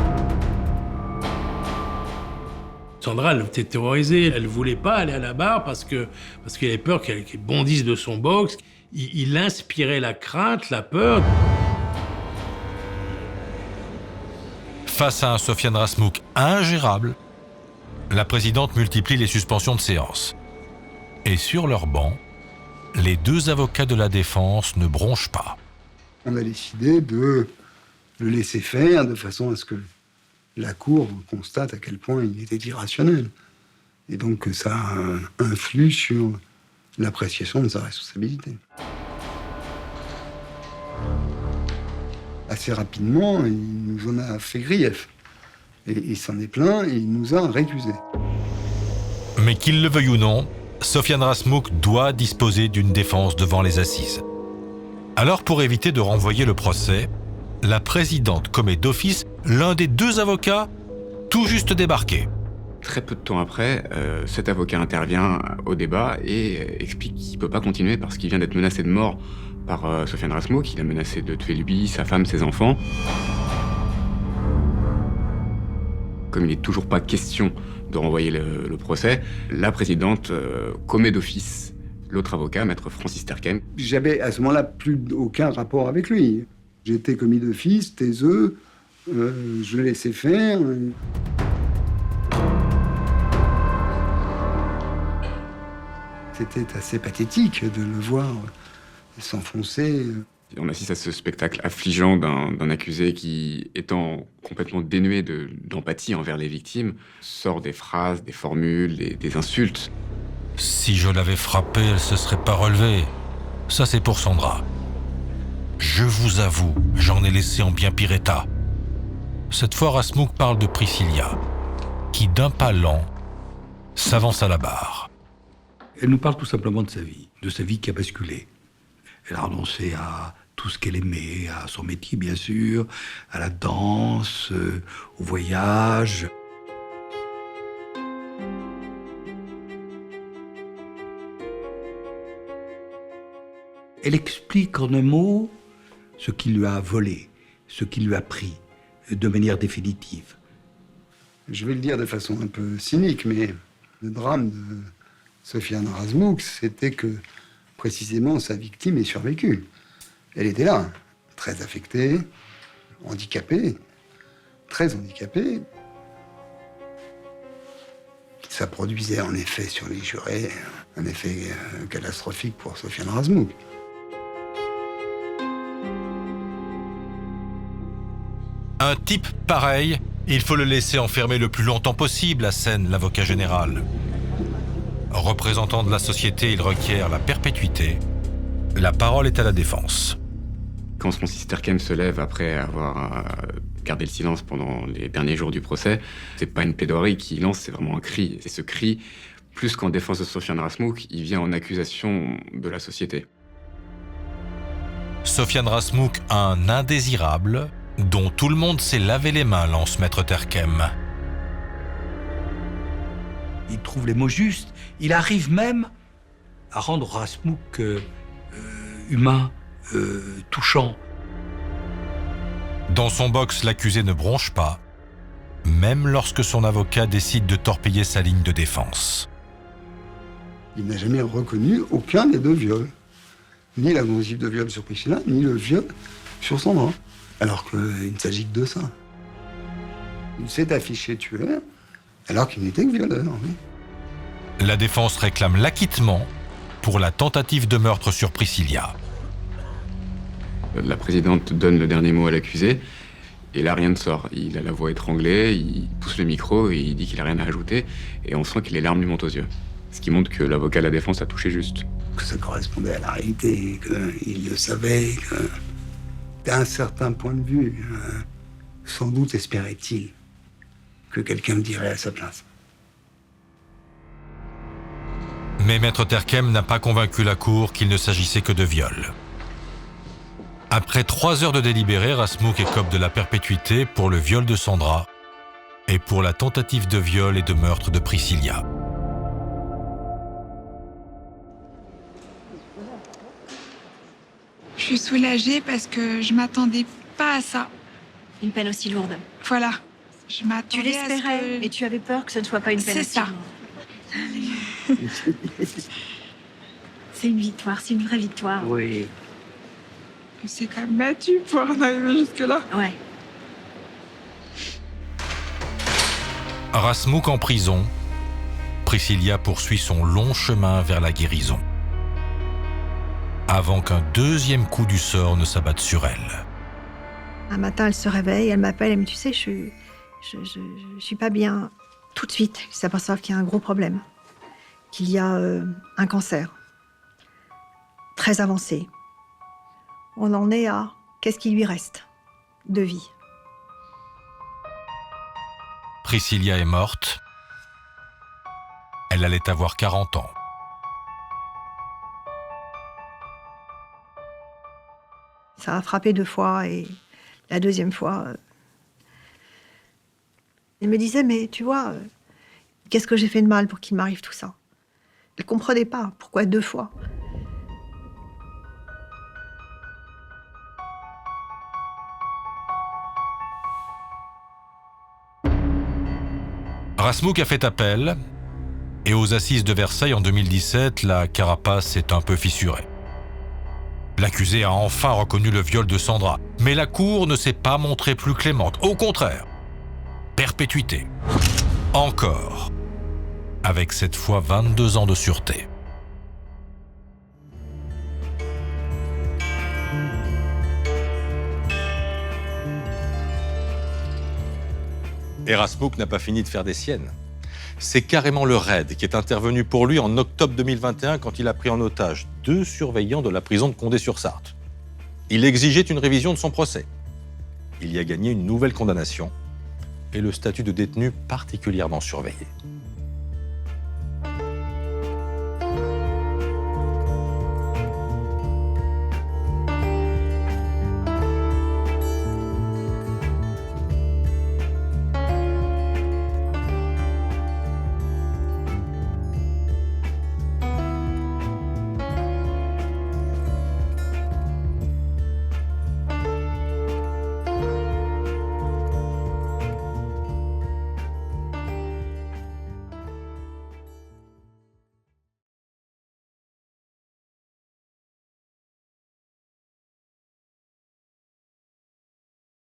Sandra, elle était terrorisée. Elle ne voulait pas aller à la barre parce qu'elle avait peur qu'elle bondisse de son box. Il inspirait la crainte, la peur. Face à un Sofiane Rasmouk ingérable, la présidente multiplie les suspensions de séance. Et sur leur banc, les deux avocats de la défense ne bronchent pas. On a décidé de le laisser faire de façon à ce que la Cour constate à quel point il était irrationnel. Et donc ça influe sur l'appréciation de sa responsabilité. Assez rapidement, il nous en a fait grief. Et il s'en est plaint et il nous a récusés. Mais qu'il le veuille ou non, Sofiane Rasmouk doit disposer d'une défense devant les assises. Alors, pour éviter de renvoyer le procès, la présidente commet d'office l'un des deux avocats tout juste débarqués. Très peu de temps après, cet avocat intervient au débat et explique qu'il ne peut pas continuer parce qu'il vient d'être menacé de mort par Sofiane Rasmouk. Il a menacé de tuer lui, sa femme, ses enfants. Comme il n'est toujours pas question de renvoyer le procès, la présidente commet d'office l'autre avocat, maître Francis Terquem. J'avais à ce moment-là plus aucun rapport avec lui. J'étais commis d'office, taiseux, je le laissais faire. C'était assez pathétique de le voir s'enfoncer. On assiste à ce spectacle affligeant d'un accusé qui, étant complètement dénué d'empathie envers les victimes, sort des phrases, des formules, des insultes. Si je l'avais frappée, elle se serait pas relevée. Ça, c'est pour Sandra. Je vous avoue, j'en ai laissé en bien pire état. Cette fois, Rasmouk parle de Priscilla, qui d'un pas lent s'avance à la barre. Elle nous parle tout simplement de sa vie qui a basculé. Elle a renoncé à tout ce qu'elle aimait, à son métier bien sûr, à la danse, au voyage. Elle explique en un mot ce qui lui a volé, ce qui lui a pris, de manière définitive. Je vais le dire de façon un peu cynique, mais le drame de Sofiane Rasmouk, c'était que précisément sa victime ait survécu. Elle était là, très affectée, handicapée, très handicapée. Ça produisait en effet sur les jurés un effet catastrophique pour Sofiane Rasmouk. Un type pareil, il faut le laisser enfermer le plus longtemps possible, assène l'avocat général. Représentant de la société, il requiert la perpétuité. La parole est à la défense. Quand Francis Terquem se lève après avoir gardé le silence pendant les derniers jours du procès, c'est pas une plaidoirie qu'il lance, c'est vraiment un cri. Et ce cri, plus qu'en défense de Sofiane Rasmouk, il vient en accusation de la société. Sofiane Rasmouk, un indésirable dont tout le monde s'est lavé les mains, lance maître Terquem. Il trouve les mots justes. Il arrive même à rendre Rasmouk humain, touchant. Dans son box, l'accusé ne bronche pas, même lorsque son avocat décide de torpiller sa ligne de défense. Il n'a jamais reconnu aucun des deux viols. Ni la tentative de viol sur Priscilla, ni le viol sur Sandra. Alors qu'il ne s'agit que de ça. Il s'est affiché tueur, alors qu'il n'était que violeur. Oui. La défense réclame l'acquittement pour la tentative de meurtre sur Priscilla. La présidente donne le dernier mot à l'accusé, et là, rien ne sort. Il a la voix étranglée, il pousse le micro et il dit qu'il n'a rien à ajouter, et on sent que les larmes lui montent aux yeux. Ce qui montre que l'avocat de la défense a touché juste. Que ça correspondait à la réalité, qu'il le savait, que d'un certain point de vue, sans doute espérait-il que quelqu'un me dirait à sa place. Mais Maître Terquem n'a pas convaincu la cour qu'il ne s'agissait que de viol. Après 3 heures de délibéré, Rasmuch écope de la perpétuité pour le viol de Sandra et pour la tentative de viol et de meurtre de Priscilla. Je suis soulagée parce que je m'attendais pas à ça. Une peine aussi lourde. Voilà. Je m'attendais Tu l'espérais, que... et tu avais peur que ce ne soit pas une peine C'est aussi ça. lourde. C'est une victoire, c'est une vraie victoire. Oui. On s'est quand même battu pour en arriver jusque-là. Ouais. Rasmuch en prison, Priscilla poursuit son long chemin vers la guérison, avant qu'un deuxième coup du sort ne s'abatte sur elle. Un matin, elle se réveille, elle m'appelle, elle me dit, tu sais, je suis pas bien. Tout de suite, ils s'aperçoivent qu'il y a un gros problème, qu'il y a un cancer très avancé. On en est à qu'est-ce qui lui reste de vie. Priscilla est morte. Elle allait avoir 40 ans. Ça a frappé 2 fois et la deuxième fois, elle me disait, mais tu vois, qu'est-ce que j'ai fait de mal pour qu'il m'arrive tout ça? Elle comprenait pas pourquoi 2 fois. Rasmuch a fait appel et aux assises de Versailles en 2017, la carapace s'est un peu fissurée. L'accusé a enfin reconnu le viol de Sandra, mais la cour ne s'est pas montrée plus clémente. Au contraire, perpétuité. Encore. Avec cette fois 22 ans de sûreté. Et Rasmuch n'a pas fini de faire des siennes. C'est carrément le raid qui est intervenu pour lui en octobre 2021 quand il a pris en otage 2 surveillants de la prison de Condé-sur-Sarthe. Il exigeait une révision de son procès. Il y a gagné une nouvelle condamnation et le statut de détenu particulièrement surveillé.